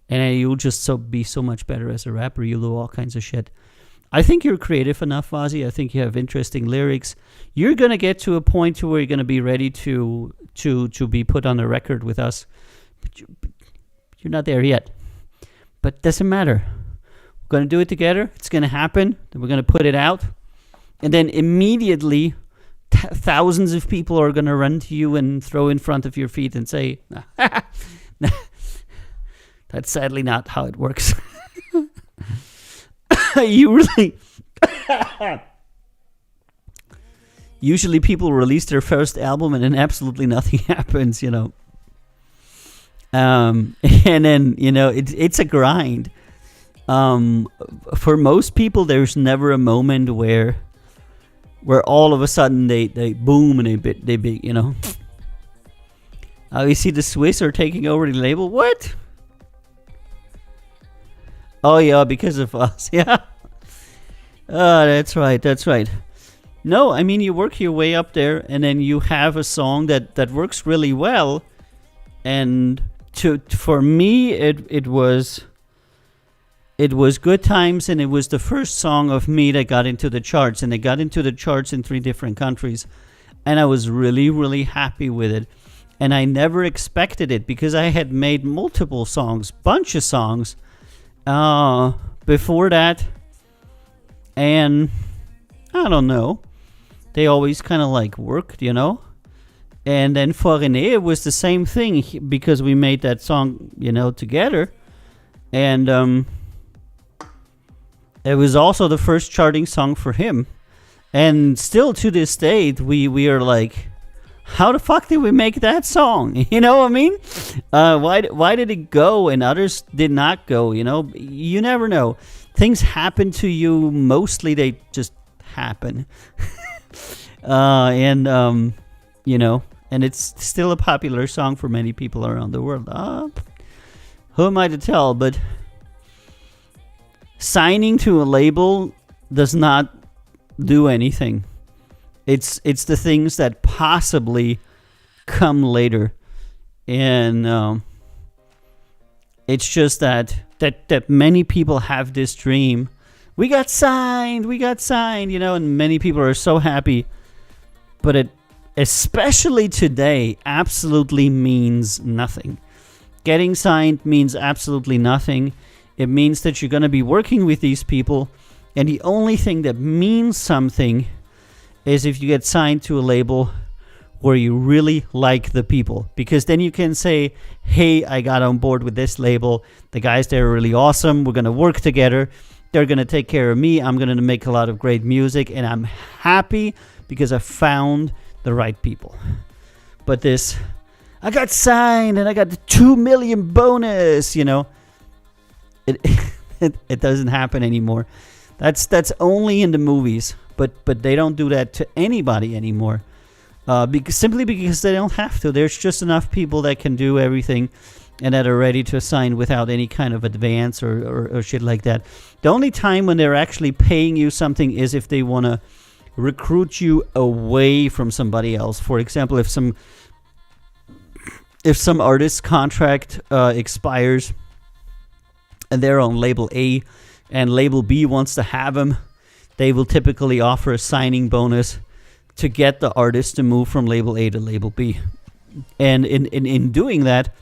And you'll just be so much better as a rapper. You'll do all kinds of shit. I think you're creative enough, Ozzy. I think you have interesting lyrics. You're going to get to a point where you're going to be ready to be put on a record with us. But you're not there yet. But doesn't matter. We're going to do it together. It's going to happen. Then we're going to put it out. And then immediately, thousands of people are going to run to you and throw in front of your feet and say, that's sadly not how it works. You really... Usually people release their first album and then absolutely nothing happens, you know. And then, you know, it's a grind. For most people, there's never a moment where all of a sudden they boom and they big, you know. You see the Swiss are taking over the label. What? Oh yeah, because of us. Yeah. Oh, that's right. No, I mean, you work your way up there, and then you have a song that works really well. And for me, it was Good Times, and it was the first song of me that got into the charts, and it got into the charts in 3 different countries, and I was really, really happy with it. And I never expected it, because I had made multiple songs, bunch of songs before that, and I don't know, they always kind of like worked, you know. And then for René, it was the same thing, because we made that song, you know, together, and it was also the first charting song for him. And still to this date, we are like, how the fuck did we make that song? You know what I mean? Why did it go and others did not go? You know, you never know. Things happen to you. Mostly they just happen. You know, and it's still a popular song for many people around the world. Who am I to tell? But signing to a label does not do anything. It's the things that possibly come later, and it's just that many people have this dream. We got signed, you know, and many people are so happy, but it, especially today, absolutely means nothing. Getting signed means absolutely nothing. It means that you're going to be working with these people, and the only thing that means something is if you get signed to a label where you really like the people. Because then you can say, hey, I got on board with this label. The guys there are really awesome. We're going to work together. They're going to take care of me. I'm going to make a lot of great music. And I'm happy because I found the right people. But this, I got signed and I got the 2 million bonus, you know. It doesn't happen anymore. That's only in the movies. But they don't do that to anybody anymore. simply because they don't have to. There's just enough people that can do everything and that are ready to assign without any kind of advance or shit like that. The only time when they're actually paying you something is if they want to recruit you away from somebody else. For example, if some artist's contract expires and they're on label A and label B wants to have them, they will typically offer a signing bonus to get the artist to move from label A to label B. And in doing that,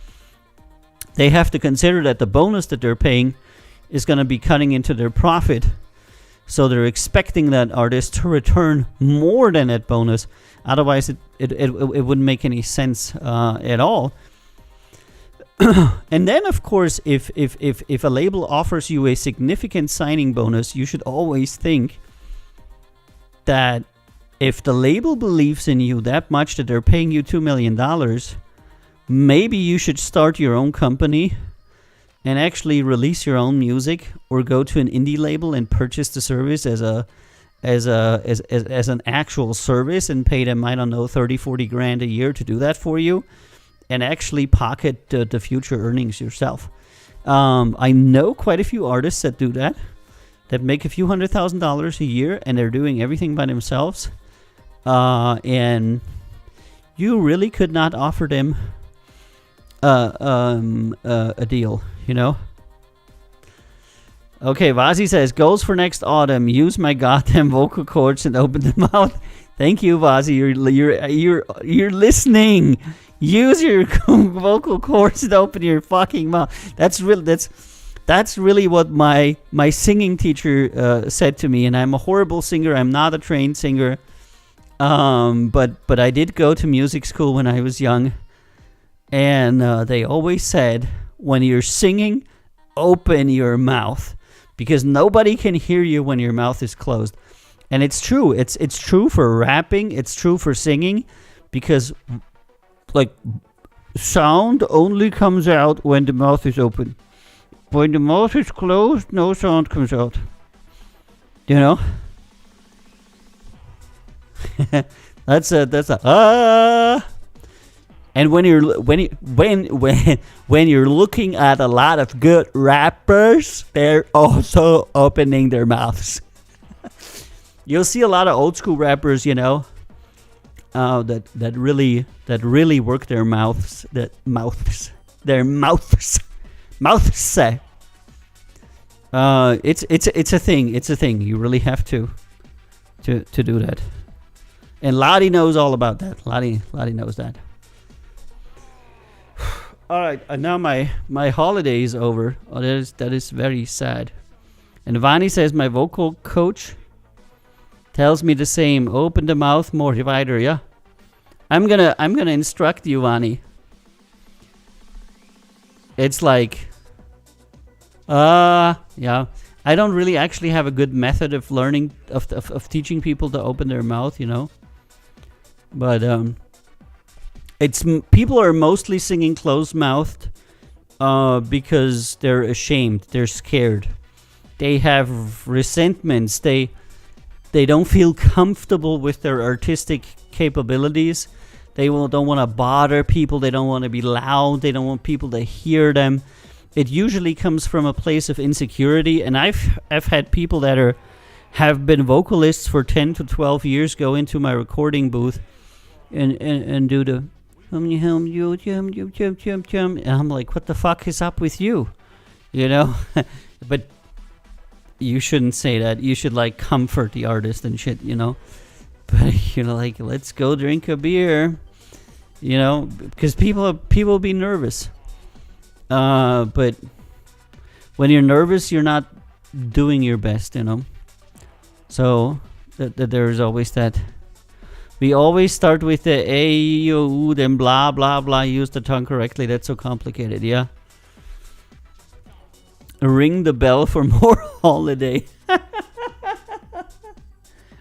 they have to consider that the bonus that they're paying is going to be cutting into their profit. So they're expecting that artist to return more than that bonus. Otherwise, it wouldn't make any sense at all. And then, of course, if a label offers you a significant signing bonus, you should always think that if the label believes in you that much that they're paying you $2 million, maybe you should start your own company and actually release your own music, or go to an indie label and purchase the service as an actual service and pay them, I don't know, 30, 40 grand a year to do that for you, and actually pocket the future earnings yourself. I know quite a few artists that do that make a few $100,000 a year, and they're doing everything by themselves. And you really could not offer them a deal, you know? Okay, Vazi says, goals for next autumn: use my goddamn vocal cords and open them out. Thank you, Vazi. You're listening. Use your vocal cords and open your fucking mouth. That's really what my singing teacher said to me. And I'm a horrible singer. I'm not a trained singer. But I did go to music school when I was young, and they always said, when you're singing, open your mouth, because nobody can hear you when your mouth is closed. And it's true. It's true for rapping. It's true for singing, because like sound only comes out when the mouth is open. When the mouth is closed, no sound comes out. You know? that's a And when you're looking at a lot of good rappers, they're also opening their mouths. You'll see a lot of old school rappers, you know, that really work their mouths. It's a thing. It's a thing. You really have to do that. And Lottie knows all about that. Lottie knows that. All right, now my holiday is over. Oh, that is very sad. And Vani says, my vocal coach tells me the same. Open the mouth more wider, yeah. I'm gonna instruct you, Vani. It's like, yeah. I don't really actually have a good method of learning of teaching people to open their mouth, you know. But people are mostly singing closed-mouthed because they're ashamed, they're scared, they have resentments, they don't feel comfortable with their artistic capabilities. They don't want to bother people, they don't want to be loud, they don't want people to hear them. It usually comes from a place of insecurity, and I've had people that have been vocalists for 10 to 12 years go into my recording booth and do the and I'm like, what the fuck is up with you? You know? But you shouldn't say that. You should like comfort the artist and shit, you know? But you know, like, let's go drink a beer, you know, because people be nervous. But when you're nervous, you're not doing your best, you know? So that there's always that. We always start with the A, U, then blah, blah, blah. Use the tongue correctly. That's so complicated, yeah? Ring the bell for more holiday.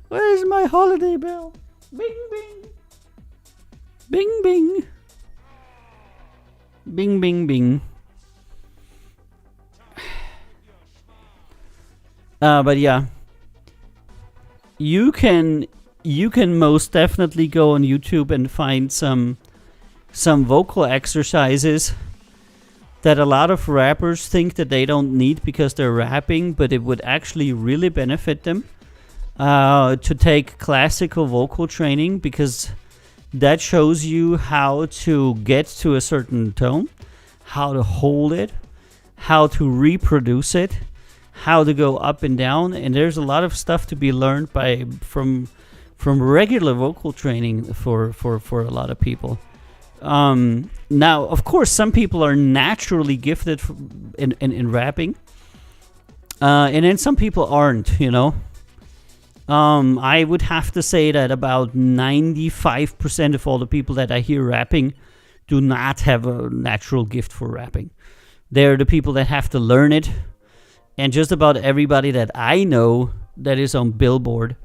Where's my holiday bell? Bing, bing. Bing, bing. Bing, bing, bing. But yeah. You can you can most definitely go on YouTube and find some vocal exercises that a lot of rappers think that they don't need because they're rapping, but it would actually really benefit them to take classical vocal training, because that shows you how to get to a certain tone, how to hold it, how to reproduce it, how to go up and down, and there's a lot of stuff to be learned from regular vocal training for a lot of people. Now, of course, some people are naturally gifted in rapping, and then some people aren't, you know. I would have to say that about 95% of all the people that I hear rapping do not have a natural gift for rapping. They're the people that have to learn it. And just about everybody that I know that is on Billboard,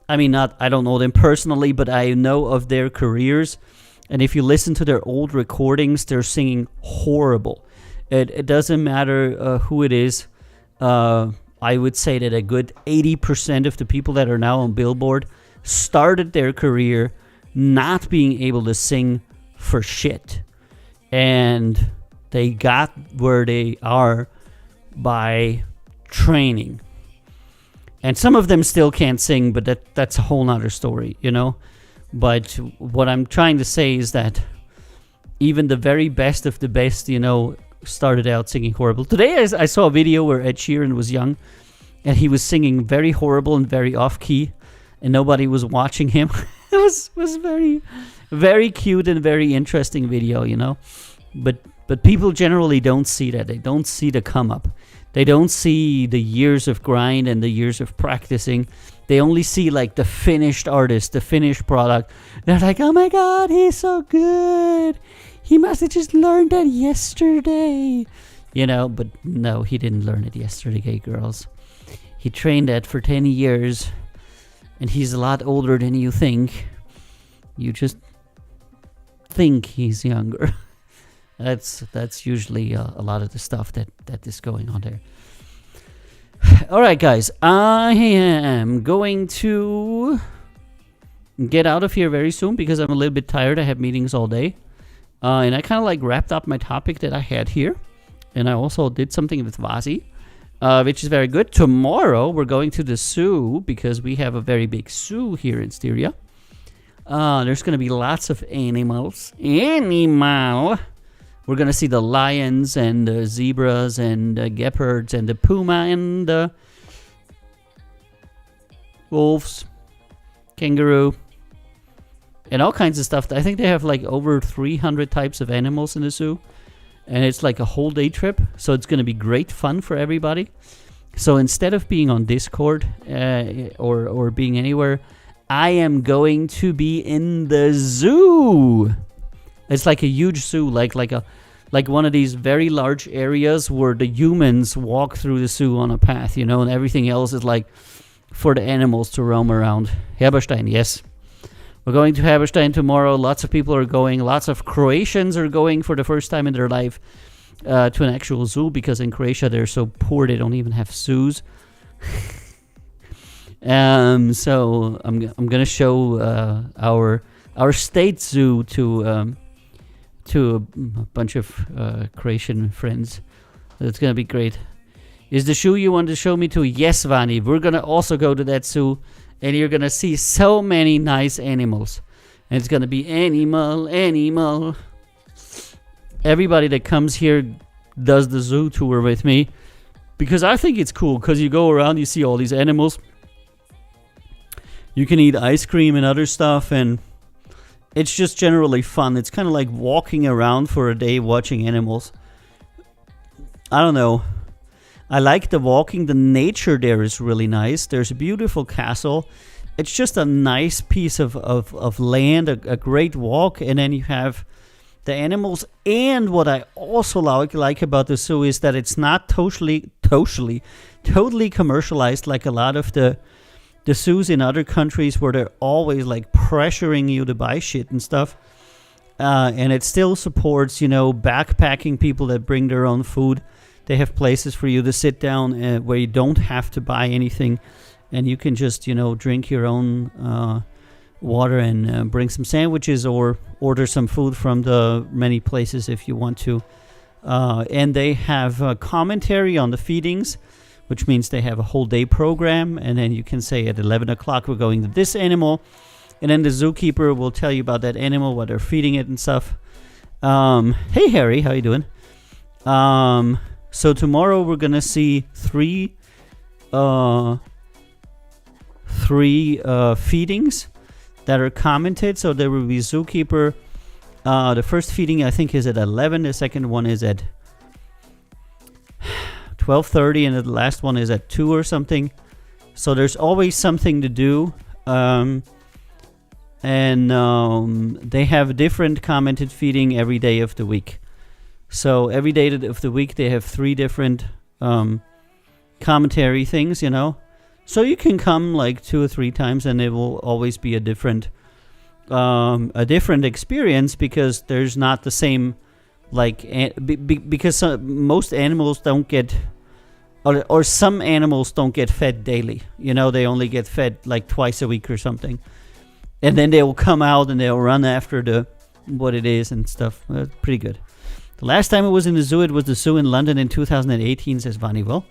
I mean, I don't know them personally, but I know of their careers. And if you listen to their old recordings, they're singing horrible. It doesn't matter who it is. I would say that a good 80% of the people that are now on Billboard started their career not being able to sing for shit. And they got where they are by training. And some of them still can't sing, but that's a whole nother story, you know. But what I'm trying to say is that even the very best of the best, you know, started out singing horrible. Today I saw a video where Ed Sheeran was young, and he was singing very horrible and very off-key, and nobody was watching him. It was very, very cute and very interesting video, you know. But people generally don't see that. They don't see the come up. They don't see the years of grind and the years of practicing. They only see like the finished artist, the finished product. They're like, oh my God, he's so good. He must have just learned that yesterday. You know, but no, he didn't learn it yesterday, girls. He trained that for 10 years. And he's a lot older than you think. You just think he's younger. That's usually a lot of the stuff that is going on there. All right, guys. I am going to get out of here very soon because I'm a little bit tired. I have meetings all day. And I kind of like wrapped up my topic that I had here. And I also did something with Vasi, which is very good. Tomorrow, we're going to the zoo because we have a very big zoo here in Styria. There's going to be lots of animals. We're going to see the lions and the zebras and the gepards and the puma and the wolves, kangaroo, and all kinds of stuff. I think they have like over 300 types of animals in the zoo. And it's like a whole day trip. So it's going to be great fun for everybody. So instead of being on Discord or being anywhere, I am going to be in the zoo. It's like a huge zoo, like one of these very large areas where the humans walk through the zoo on a path, you know, and everything else is like for the animals to roam around. Herberstein, yes. We're going to Herberstein tomorrow. Lots of people are going. Lots of Croatians are going for the first time in their life to an actual zoo, because in Croatia they're so poor they don't even have zoos. So I'm gonna show our state zoo to a bunch of Croatian friends. It's gonna be great. Is the zoo you want to show me to? Yes, Vani. We're gonna also go to that zoo, and you're gonna see so many nice animals. And it's gonna be animal. Everybody that comes here does the zoo tour with me, because I think it's cool, because you go around, you see all these animals. You can eat ice cream and other stuff, and it's just generally fun. It's kind of like walking around for a day watching animals. I don't know. I like the walking. The nature there is really nice. There's a beautiful castle. It's just a nice piece of land, a great walk. And then you have the animals. And what I also like about the zoo is that it's not totally commercialized like a lot of the zoos in other countries, where they're always like pressuring you to buy shit and stuff. And it still supports, you know, backpacking people that bring their own food. They have places for you to sit down where you don't have to buy anything. and you can just drink your own water and bring some sandwiches or order some food from the many places if you want to. And they have commentary on the feedings, which means they have a whole day program, and then you can say at 11 o'clock we're going to this animal, and then the zookeeper will tell you about that animal, what they're feeding it and stuff. Hey Harry, how you doing? So tomorrow we're gonna see three feedings that are commented. So there will be zookeeper. The first feeding I think is at 11. The second one is at 12:30, and the last one is at 2 or something. So there's always something to do. And they have a different commented feeding every day of the week. So every day of the week they have 3 different commentary things, So you can come like 2 or 3 times, and it will always be a different experience, because there's not the same because most animals don't get, or some animals don't get fed daily. They only get fed like twice a week or something, and then they will come out and they'll run after what it is and stuff. Pretty good. The last time it was in the zoo, it was the zoo in London in 2018, says Vannival.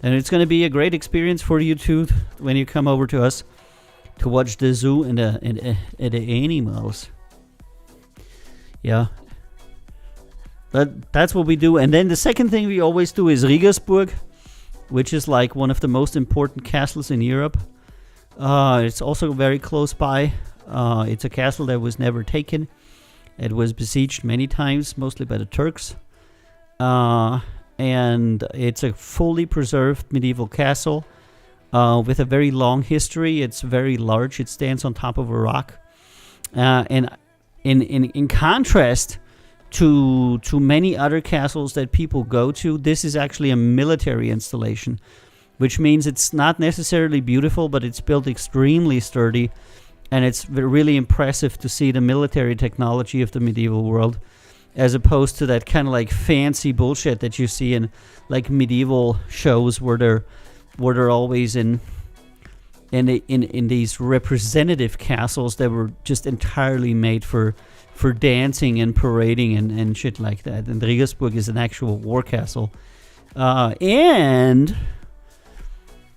And it's going to be a great experience for you too when you come over to us to watch the zoo and the animals. Yeah. That's what we do. And then the second thing we always do is Regensburg, which is like one of the most important castles in Europe. It's also very close by. It's a castle that was never taken. It was besieged many times, mostly by the Turks. And it's a fully preserved medieval castle with a very long history. It's very large. It stands on top of a rock. And in contrast to many other castles that people go to, this is actually a military installation, which means it's not necessarily beautiful, but it's built extremely sturdy. And it's really impressive to see the military technology of the medieval world, as opposed to that kind of like fancy bullshit that you see in like medieval shows where they're always in these representative castles that were just entirely made for dancing and parading and shit like that. And Regensburg is an actual war castle, and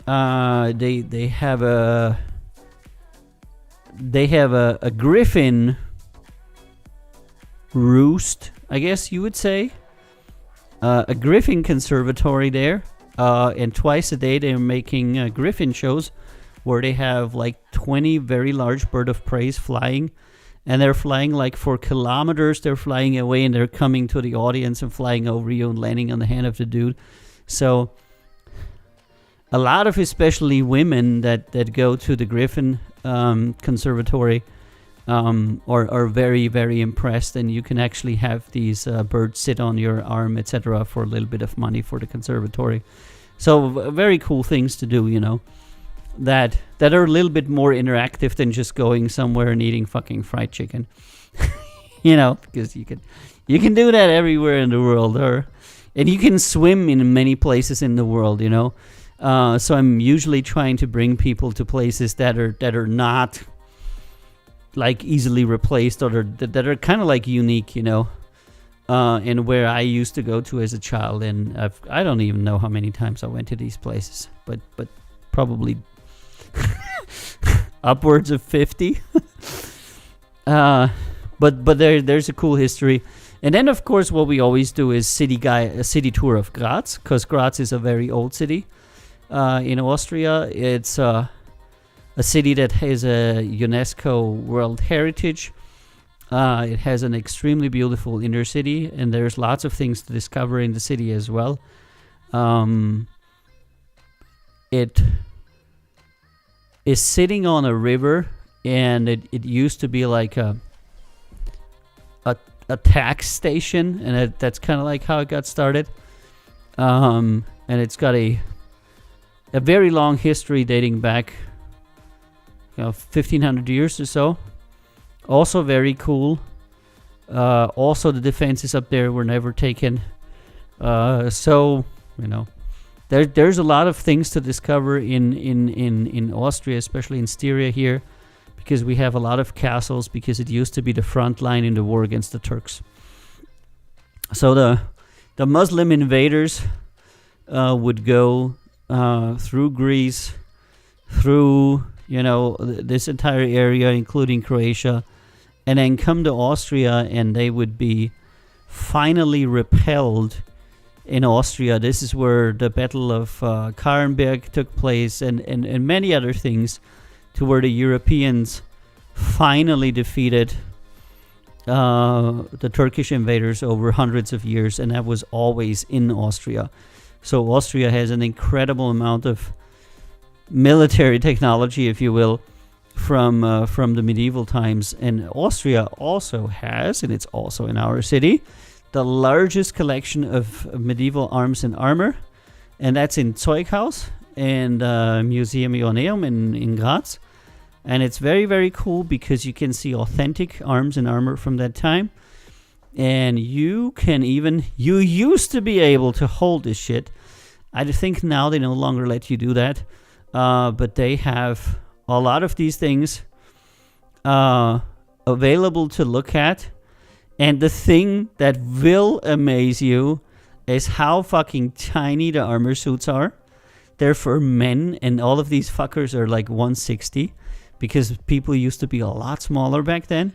they have a griffin roost, I guess you would say, a griffin conservatory there, and twice a day they're making griffin shows where they have like 20 very large bird of prey flying, and they're flying like for kilometers. They're flying away and they're coming to the audience and flying over you and landing on the hand of the dude. So a lot of especially women that go to the griffin conservatory are very, very impressed, and you can actually have these birds sit on your arm, etc., for a little bit of money for the conservatory. So very cool things to do, that are a little bit more interactive than just going somewhere and eating fucking fried chicken. Because you can do that everywhere in the world, and you can swim in many places in the world, So I'm usually trying to bring people to places that are not like easily replaced, or that are kind of like unique, and where I used to go to as a child, and I don't even know how many times I went to these places, but probably upwards of 50. But there's a cool history. And then of course what we always do is a city tour of Graz, because Graz is a very old city in Austria. It's a city that has a UNESCO World Heritage. It has an extremely beautiful inner city, and there's lots of things to discover in the city as well. It is sitting on a river, and it used to be like a tax station, and that's kind of like how it got started. And it's got a very long history dating back 1,500 years or so. Also very cool. Also the defenses up there were never taken. So there's a lot of things to discover in Austria, especially in Styria here, because we have a lot of castles, because it used to be the front line in the war against the Turks. So the Muslim invaders would go through Greece, through this entire area, including Croatia, and then come to Austria, and they would be finally repelled in Austria. This is where the Battle of Karrenberg took place, and many other things, to where the Europeans finally defeated the Turkish invaders over hundreds of years, and that was always in Austria. So Austria has an incredible amount of military technology, if you will, from the medieval times. And Austria also has, and it's also in our city, the largest collection of medieval arms and armor, and that's in Zeughaus and Museum Ioanneum in Graz. And it's very, very cool because you can see authentic arms and armor from that time. And you used to be able to hold this shit. I think now they no longer let you do that. But they have a lot of these things available to look at. And the thing that will amaze you is how fucking tiny the armor suits are. They're for men, and all of these fuckers are like 160, because people used to be a lot smaller back then.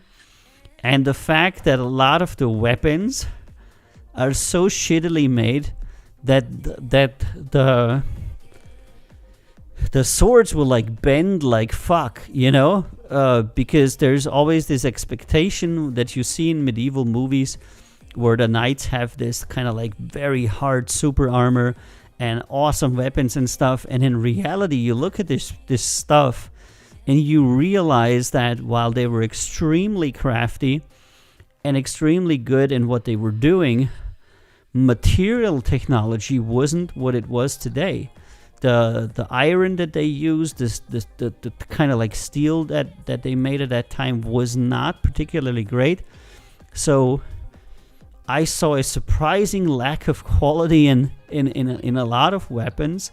And the fact that a lot of the weapons are so shittily made that the swords will like bend like fuck, because there's always this expectation that you see in medieval movies where the knights have this kind of like very hard super armor and awesome weapons and stuff. And in reality, you look at this stuff and you realize that while they were extremely crafty and extremely good in what they were doing, material technology wasn't what it was today. The iron that they used, the kind of like steel that they made at that time was not particularly great. So I saw a surprising lack of quality in a lot of weapons,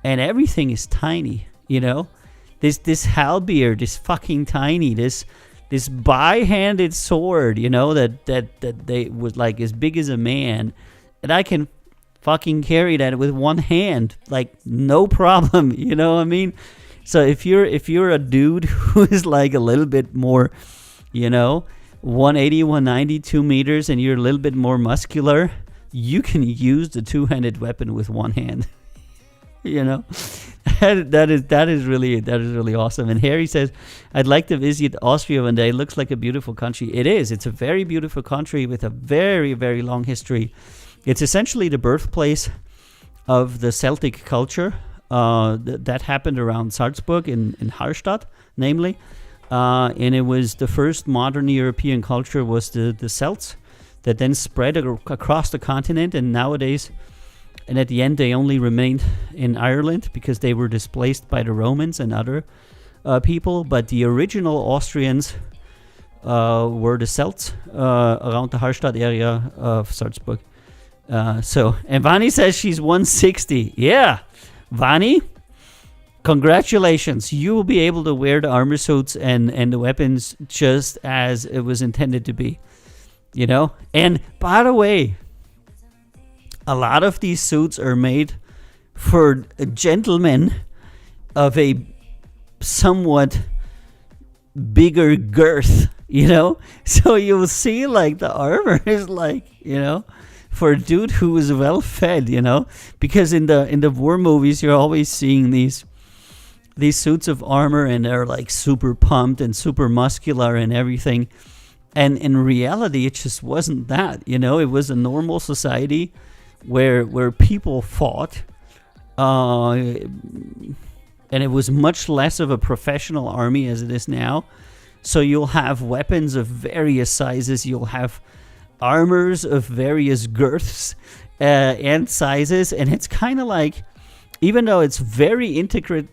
and everything is tiny, This halberd is fucking tiny. This bi-handed sword, that they was like as big as a man, and I can fucking carry that with one hand, like no problem. You know what I mean? So if you're a dude who is like a little bit more, 180, 190, 2 meters, and you're a little bit more muscular, you can use the two-handed weapon with one hand. That is really awesome. And Harry says, I'd like to visit Austria one day. It looks like a beautiful country. It is. It's a very beautiful country with a very, very long history. It's essentially the birthplace of the Celtic culture that happened around Salzburg in Hallstatt, namely. And it was the first modern European culture was the Celts that then spread across the continent, and nowadays, and at the end, they only remained in Ireland because they were displaced by the Romans and other people. But the original Austrians were the Celts around the Hallstatt area of Salzburg. And Vani says she's 160. Yeah, Vani, congratulations. You will be able to wear the armor suits and the weapons just as it was intended to be. And by the way, a lot of these suits are made for gentlemen of a somewhat bigger girth, So you'll see like the armor is like, for a dude who is well fed, because in the war movies you're always seeing these suits of armor and they're like super pumped and super muscular and everything. And in reality, it just wasn't that, It was a normal society where people fought, and it was much less of a professional army as it is now. So you'll have weapons of various sizes. You'll have armors of various girths and sizes, and it's kind of like, even though it's very intricately,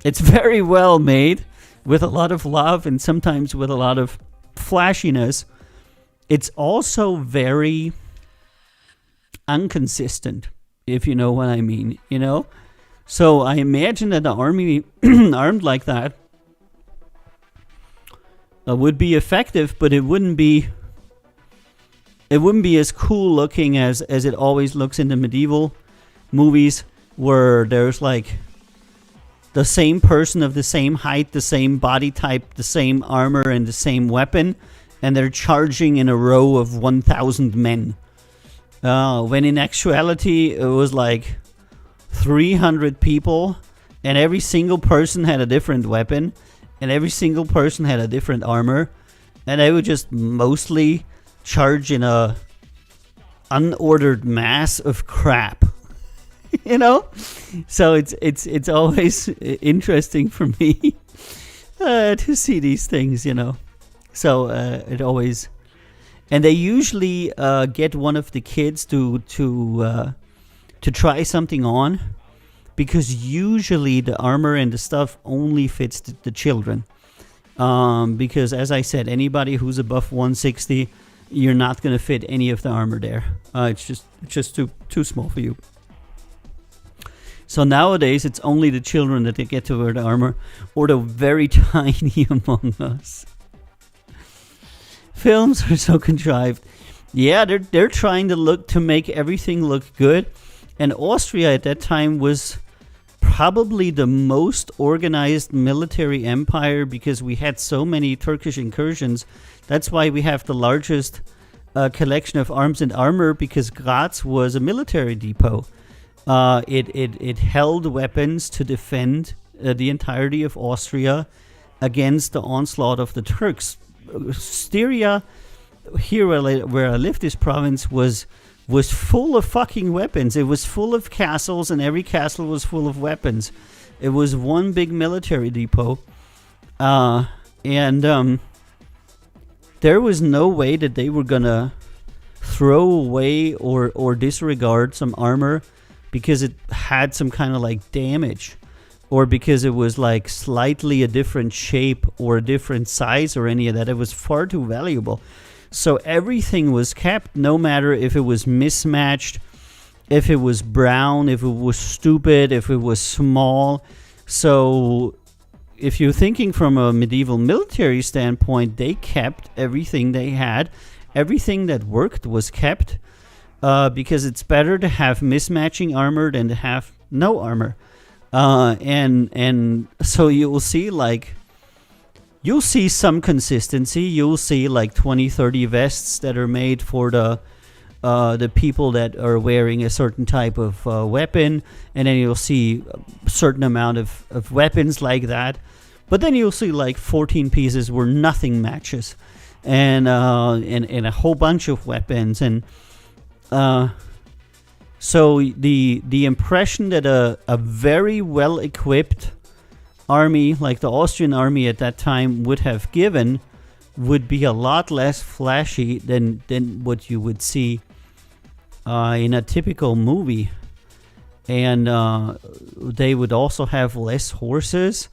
it's very well made with a lot of love and sometimes with a lot of flashiness. It's also very inconsistent, if you know what I mean, you know? So I imagine that the army armed like that would be effective, but it wouldn't be as cool looking as it always looks in the medieval movies, where there's like the same person of the same height, the same body type, the same armor, and the same weapon, and they're charging in a row of 1,000 men. When in actuality, it was like 300 people, and every single person had a different weapon, and every single person had a different armor, and they would just mostly charge in a unordered mass of crap. You know, so it's always interesting for me to see these things. You know, so it always, and they usually get one of the kids to try something on, because usually the armor and the stuff only fits the children. Because as I said, anybody who's above 160, you're not gonna fit any of the armor there. It's just too small for you. So nowadays, it's only the children that they get to wear the armor, or the very tiny among us. Films are so contrived. Yeah, they're trying to make everything look good, and Austria at that time was probably the most organized military empire, because we had so many Turkish incursions. That's why we have the largest collection of arms and armor, because Graz was a military depot. It held weapons to defend the entirety of Austria against the onslaught of the Turks. Styria, here where I live, this province was full of fucking weapons. It was full of castles, and every castle was full of weapons. It was one big military depot, and there was no way that they were gonna throw away or disregard some armor because it had some kind of like damage, or because it was like slightly a different shape or a different size or any of that. It was far too valuable. So everything was kept, no matter if it was mismatched, if it was brown, if it was stupid, if it was small. So if you're thinking from a medieval military standpoint, they kept everything they had. Everything that worked was kept. Because it's better to have mismatching armor than to have no armor. And so you'll see some consistency. You'll see like 20, 30 vests that are made for the people that are wearing a certain type of weapon, and then you'll see a certain amount of weapons like that. But then you'll see like 14 pieces where nothing matches, and a whole bunch of weapons. And so the impression that a very well equipped army like the Austrian army at that time would have given would be a lot less flashy than what you would see in a typical movie. And they would also have less horses,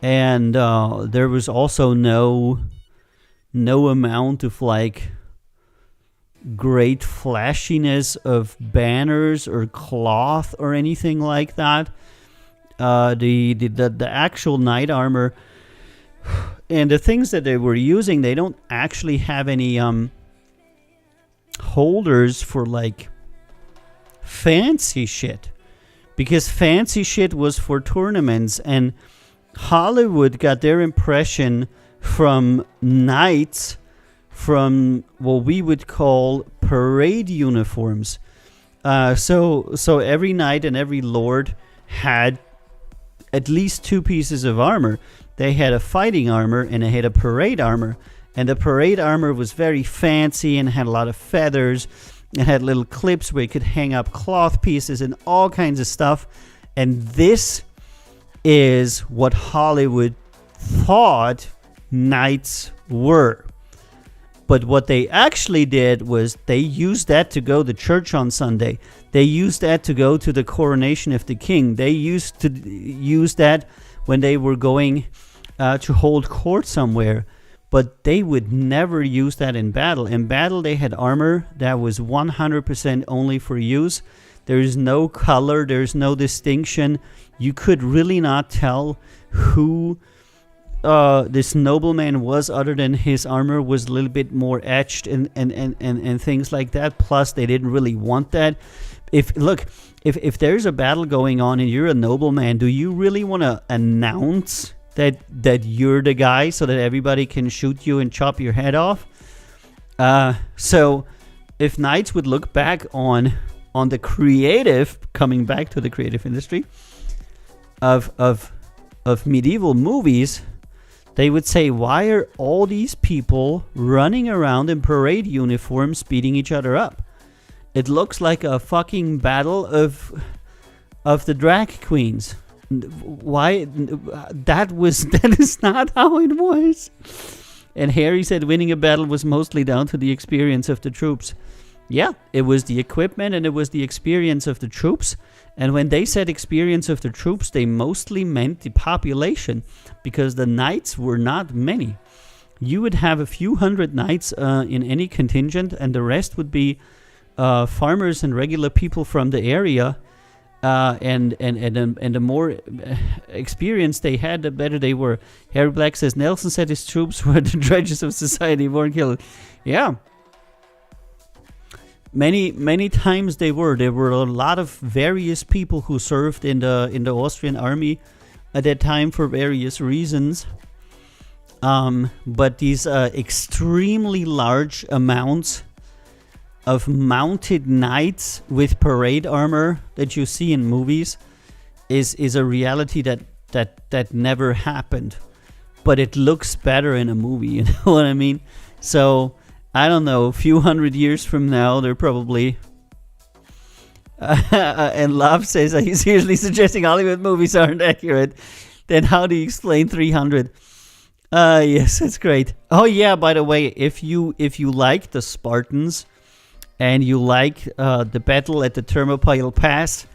and there was also no amount of like great flashiness of banners or cloth or anything like that. The actual knight armor and the things that they were using, they don't actually have any holders for like fancy shit, because fancy shit was for tournaments, and Hollywood got their impression from knights from what we would call parade uniforms. So every knight and every lord had at least two pieces of armor. They had a fighting armor and they had a parade armor. And the parade armor was very fancy and had a lot of feathers. It had little clips where you could hang up cloth pieces and all kinds of stuff. And this is what Hollywood thought knights were. But what they actually did was they used that to go to church on Sunday. They used that to go to the coronation of the king. They used to use that when they were going to hold court somewhere. but they would never use that in battle. In battle, they had armor that was 100% only for use. There's no color, there's no distinction. You could really not tell who this nobleman was, other than his armor was a little bit more etched and things like that. Plus, they didn't really want that. If there's a battle going on and you're a nobleman, do you really want to announce that you're the guy so that everybody can shoot you and chop your head off? So if knights would look back on the creative, coming back to the creative industry of medieval movies, they would say, why are all these people running around in parade uniforms beating each other up? It looks like a fucking battle of the drag queens. Why? That is not how it was. And Harry said winning a battle was mostly down to the experience of the troops. Yeah, it was the equipment and it was the experience of the troops. And when they said experience of the troops, they mostly meant the population, because the knights were not many. You would have a few hundred knights in any contingent, and the rest would be farmers and regular people from the area. And the more experience they had, the better they were. Harry Black says Nelson said his troops were the dredges of society, weren't killed. Yeah. Many times they were. There were a lot of various people who served in the Austrian army at that time for various reasons. But these extremely large amounts of mounted knights with parade armor that you see in movies is a reality that never happened. But it looks better in a movie, you know what I mean? So I don't know, a few hundred years from now, they're probably... and Love says, are you seriously suggesting Hollywood movies aren't accurate? Then how do you explain 300? Yes, that's great. Oh yeah, by the way, if you like the Spartans and you like the battle at the Thermopylae Pass,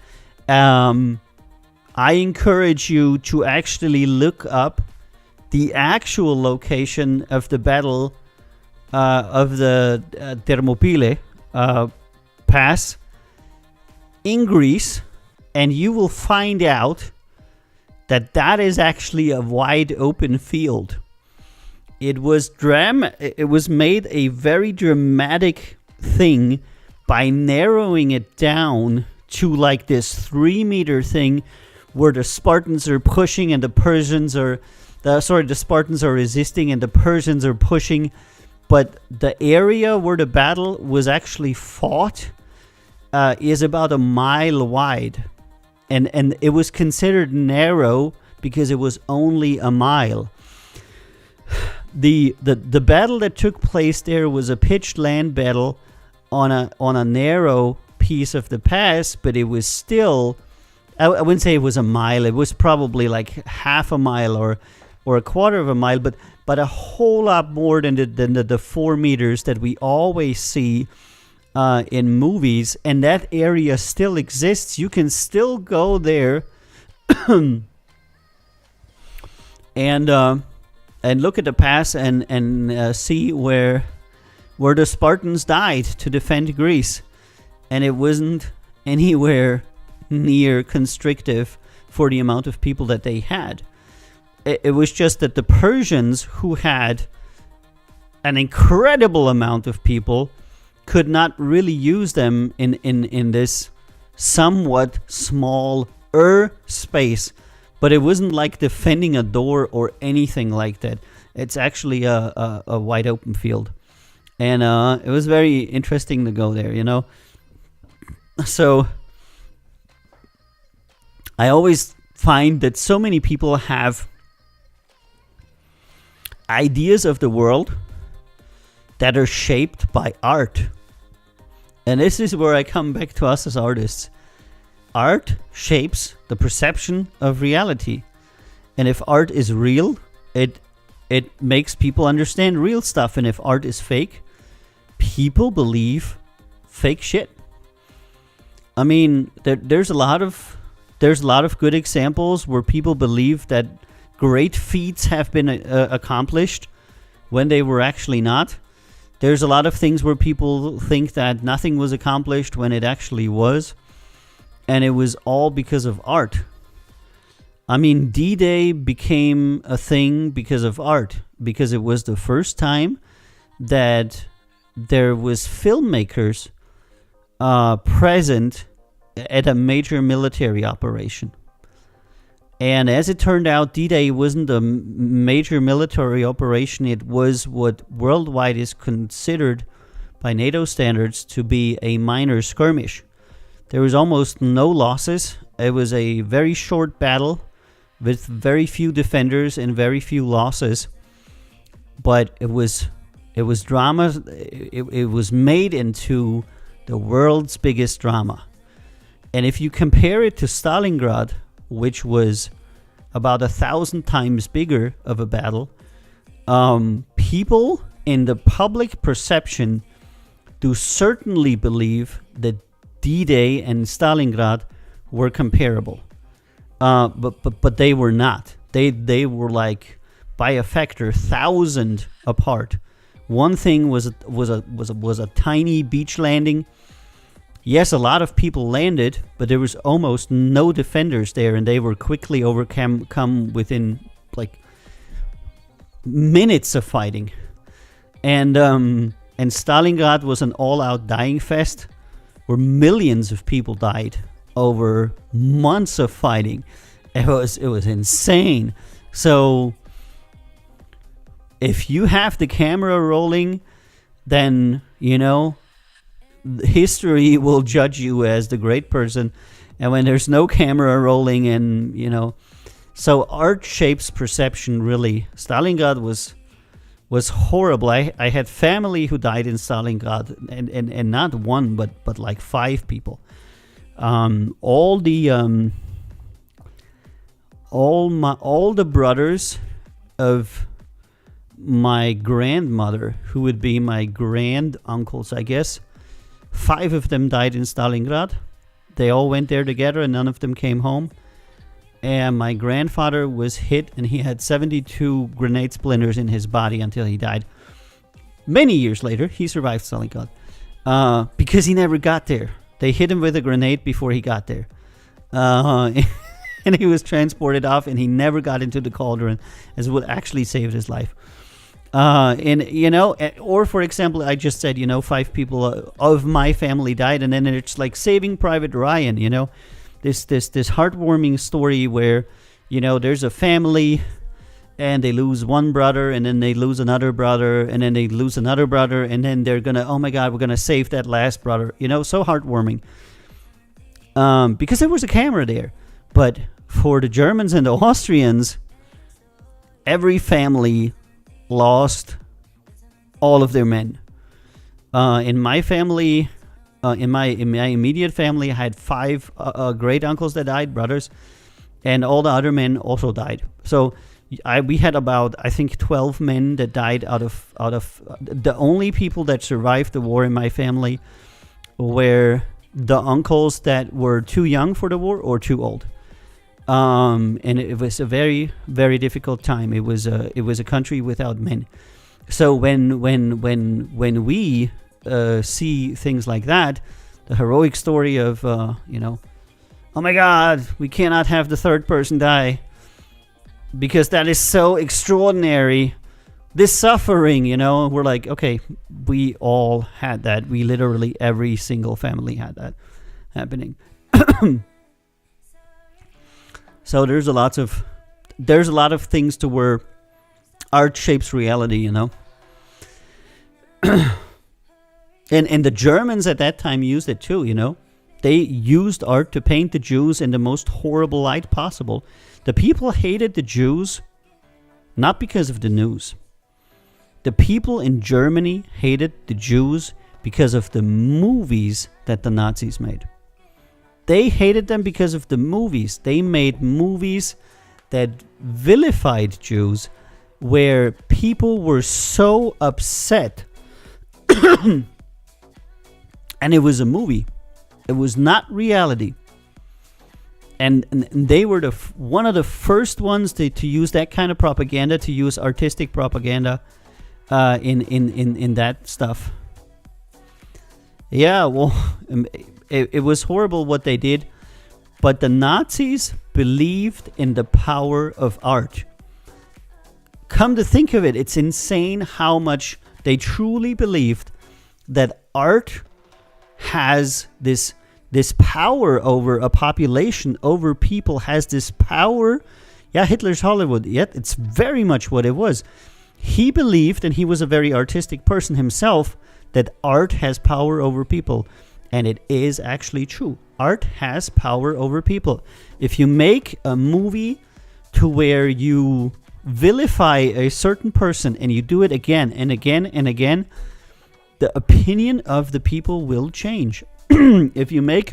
I encourage you to actually look up the actual location of the battle of the Thermopylae Pass in Greece, and you will find out that is actually a wide open field. It was made a very dramatic thing by narrowing it down to like this 3-meter thing where the Spartans are pushing and the Persians are the Spartans are resisting and the Persians are pushing. But the area where the battle was actually fought is about a mile wide. And it was considered narrow because it was only a mile. The battle that took place there was a pitched land battle on a narrow piece of the pass, but it was still, I wouldn't say it was a mile. It was probably like half a mile or a quarter of a mile, but a whole lot more than the 4 meters that we always see in movies. And that area still exists. You can still go there and look at the pass and see where the Spartans died to defend Greece. And it wasn't anywhere near constrictive for the amount of people that they had. It was just that the Persians, who had an incredible amount of people, could not really use them in this somewhat smaller space. But it wasn't like defending a door or anything like that. It's actually a wide open field. And it was very interesting to go there, you know. So I always find that so many people have ideas of the world that are shaped by art. And this is where I come back to us as artists. Art shapes the perception of reality. And if art is real, it makes people understand real stuff. And if art is fake, people believe fake shit. I mean, there's a lot of good examples where people believe that great feats have been accomplished when they were actually not. There's a lot of things where people think that nothing was accomplished when it actually was. And it was all because of art. I mean, D-Day became a thing because of art. Because it was the first time that there was filmmakers present at a major military operation. And as it turned out, D-Day wasn't a major military operation. It was what worldwide is considered by NATO standards to be a minor skirmish. There was almost no losses. It was a very short battle with very few defenders and very few losses. But it was drama. It was made into the world's biggest drama. And if you compare it to Stalingrad, which was about 1,000 times bigger of a battle, people in the public perception do certainly believe that D-Day and Stalingrad were comparable, but they were not. They were like by a factor 1,000 apart. One thing was a tiny beach landing. Yes, a lot of people landed, but there was almost no defenders there, and they were quickly overcome within like minutes of fighting. And Stalingrad was an all-out dying fest, where millions of people died over months of fighting. It was insane. So if you have the camera rolling, then history will judge you as the great person. And when there's no camera rolling, and so art shapes perception. Really, Stalingrad was horrible. I had family who died in Stalingrad, and not one, but like 5 people. All the brothers of my grandmother, who would be my grand uncles, I guess, 5 of them died in Stalingrad. They all went there together, and none of them came home. And my grandfather was hit, and he had 72 grenade splinters in his body until he died. Many years later, he survived Stalingrad because he never got there. They hit him with a grenade before he got there. And he was transported off, and he never got into the cauldron, as would actually saved his life. Or for example, I just said, 5 people of my family died, and then it's like Saving Private Ryan, this heartwarming story where, there's a family and they lose one brother, and then they lose another brother, and then they lose another brother, and then they're gonna, oh my God, we're gonna save that last brother. So heartwarming. Because there was a camera there. But for the Germans and the Austrians, every family lost all of their men. In my family, in my immediate family, I had 5 great uncles that died, brothers, and all the other men also died. So we had about, I think, 12 men that died out of the only people that survived the war in my family were the uncles that were too young for the war or too old. And it was a very, very difficult time. It was a country without men. So when we see things like that, the heroic story of oh my God, we cannot have the third person die because that is so extraordinary. This suffering, we're like, okay, we all had that. We literally every single family had that happening. So there's a lot of things to where art shapes reality, And the Germans at that time used it too, They used art to paint the Jews in the most horrible light possible. The people hated the Jews not because of the news. The people in Germany hated the Jews because of the movies that the Nazis made. They hated them because of the movies. They made movies that vilified Jews, where people were so upset. And it was a movie. It was not reality. And they were one of the first ones to use that kind of propaganda, to use artistic propaganda in that stuff. Yeah, well, it was horrible what they did, but the Nazis believed in the power of art. Come to think of it, it's insane how much they truly believed that art has this power over a population, over people, has this power. Yeah, Hitler's Hollywood, yet it's very much what it was. He believed, and he was a very artistic person himself, that art has power over people. And it is actually true. Art has power over people. If you make a movie to where you vilify a certain person and you do it again and again and again, the opinion of the people will change. If you make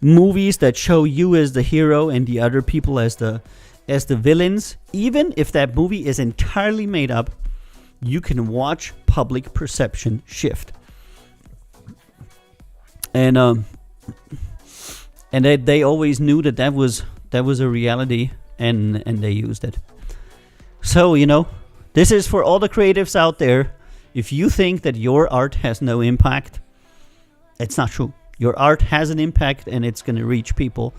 movies that show you as the hero and the other people as the villains, even if that movie is entirely made up, you can watch public perception shift. And they always knew that was a reality, and they used it. So, this is for all the creatives out there. If you think that your art has no impact, it's not true. Your art has an impact, and it's going to reach people.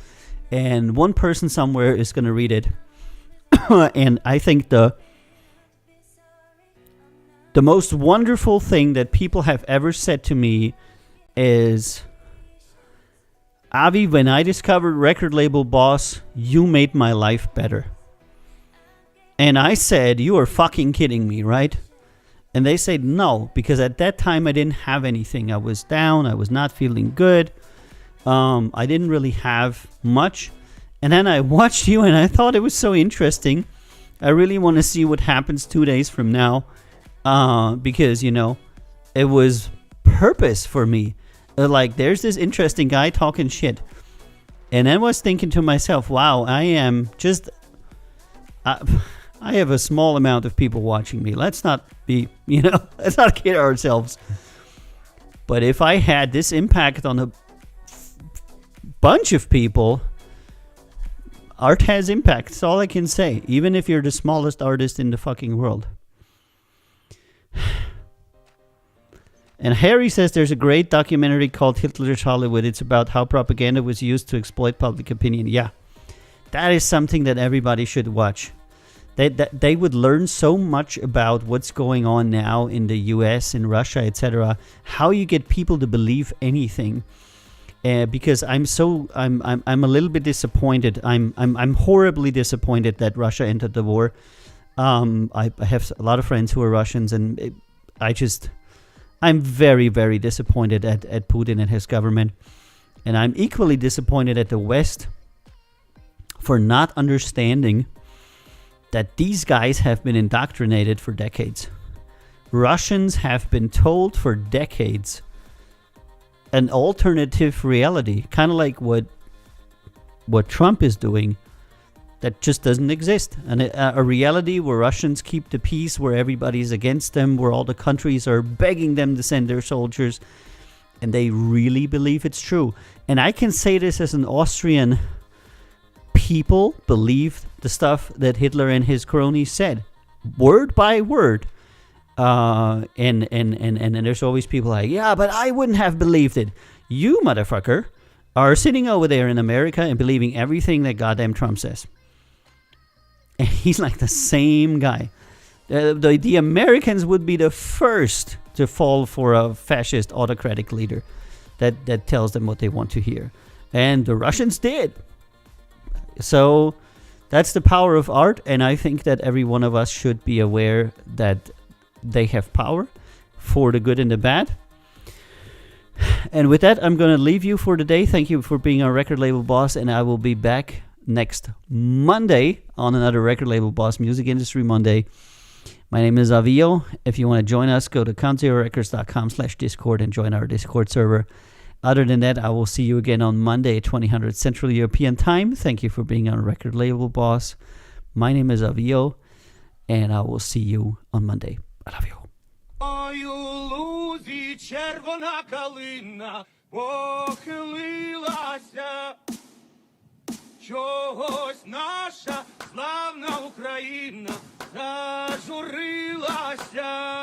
And one person somewhere is going to read it. And I think the most wonderful thing that people have ever said to me is, Avi, when I discovered Record Label Boss, you made my life better. And I said, you are fucking kidding me, right? And they said no, because at that time I didn't have anything. I was down, I was not feeling good. I didn't really have much. And then I watched you and I thought it was so interesting. I really want to see what happens 2 days from now. Because, it was purpose for me. Like, there's this interesting guy talking shit. And I was thinking to myself, wow, I am just... I have a small amount of people watching me. Let's not be, let's not kid ourselves. But if I had this impact on a bunch of people, art has impact. That's all I can say. Even if you're the smallest artist in the fucking world. And Harry says there's a great documentary called Hitler's Hollywood. It's about how propaganda was used to exploit public opinion. Yeah, that is something that everybody should watch. They would learn so much about what's going on now in the US, in Russia, etc. How you get people to believe anything. Because I'm a little bit disappointed. I'm horribly disappointed that Russia entered the war. I have a lot of friends who are Russians, and I'm very, very disappointed at Putin and his government. And I'm equally disappointed at the West for not understanding that these guys have been indoctrinated for decades. Russians have been told for decades an alternative reality, kind of like what Trump is doing, that just doesn't exist. And a reality where Russians keep the peace, where everybody's against them, where all the countries are begging them to send their soldiers, and they really believe it's true. And I can say this as an Austrian. People believed the stuff that Hitler and his cronies said, word by word. And there's always people like, yeah, but I wouldn't have believed it. You, motherfucker, are sitting over there in America and believing everything that goddamn Trump says. And he's like the same guy. The Americans would be the first to fall for a fascist autocratic leader that tells them what they want to hear. And the Russians did. So that's the power of art, and I think that every one of us should be aware that they have power for the good and the bad. And with that, I'm going to leave you for today. Thank you for being our Record Label Boss, and I will be back next Monday on another Record Label Boss Music Industry Monday. My name is Avio. If you want to join us, go to countzerorecords.com/Discord and join our Discord server. Other than that, I will see you again on Monday at 2000 Central European Time. Thank you for being on Record Label Boss. My name is Avio, and I will see you on Monday. I love you. Червона калина похилилася, чогось наша славна Україна зажурилася. Russia.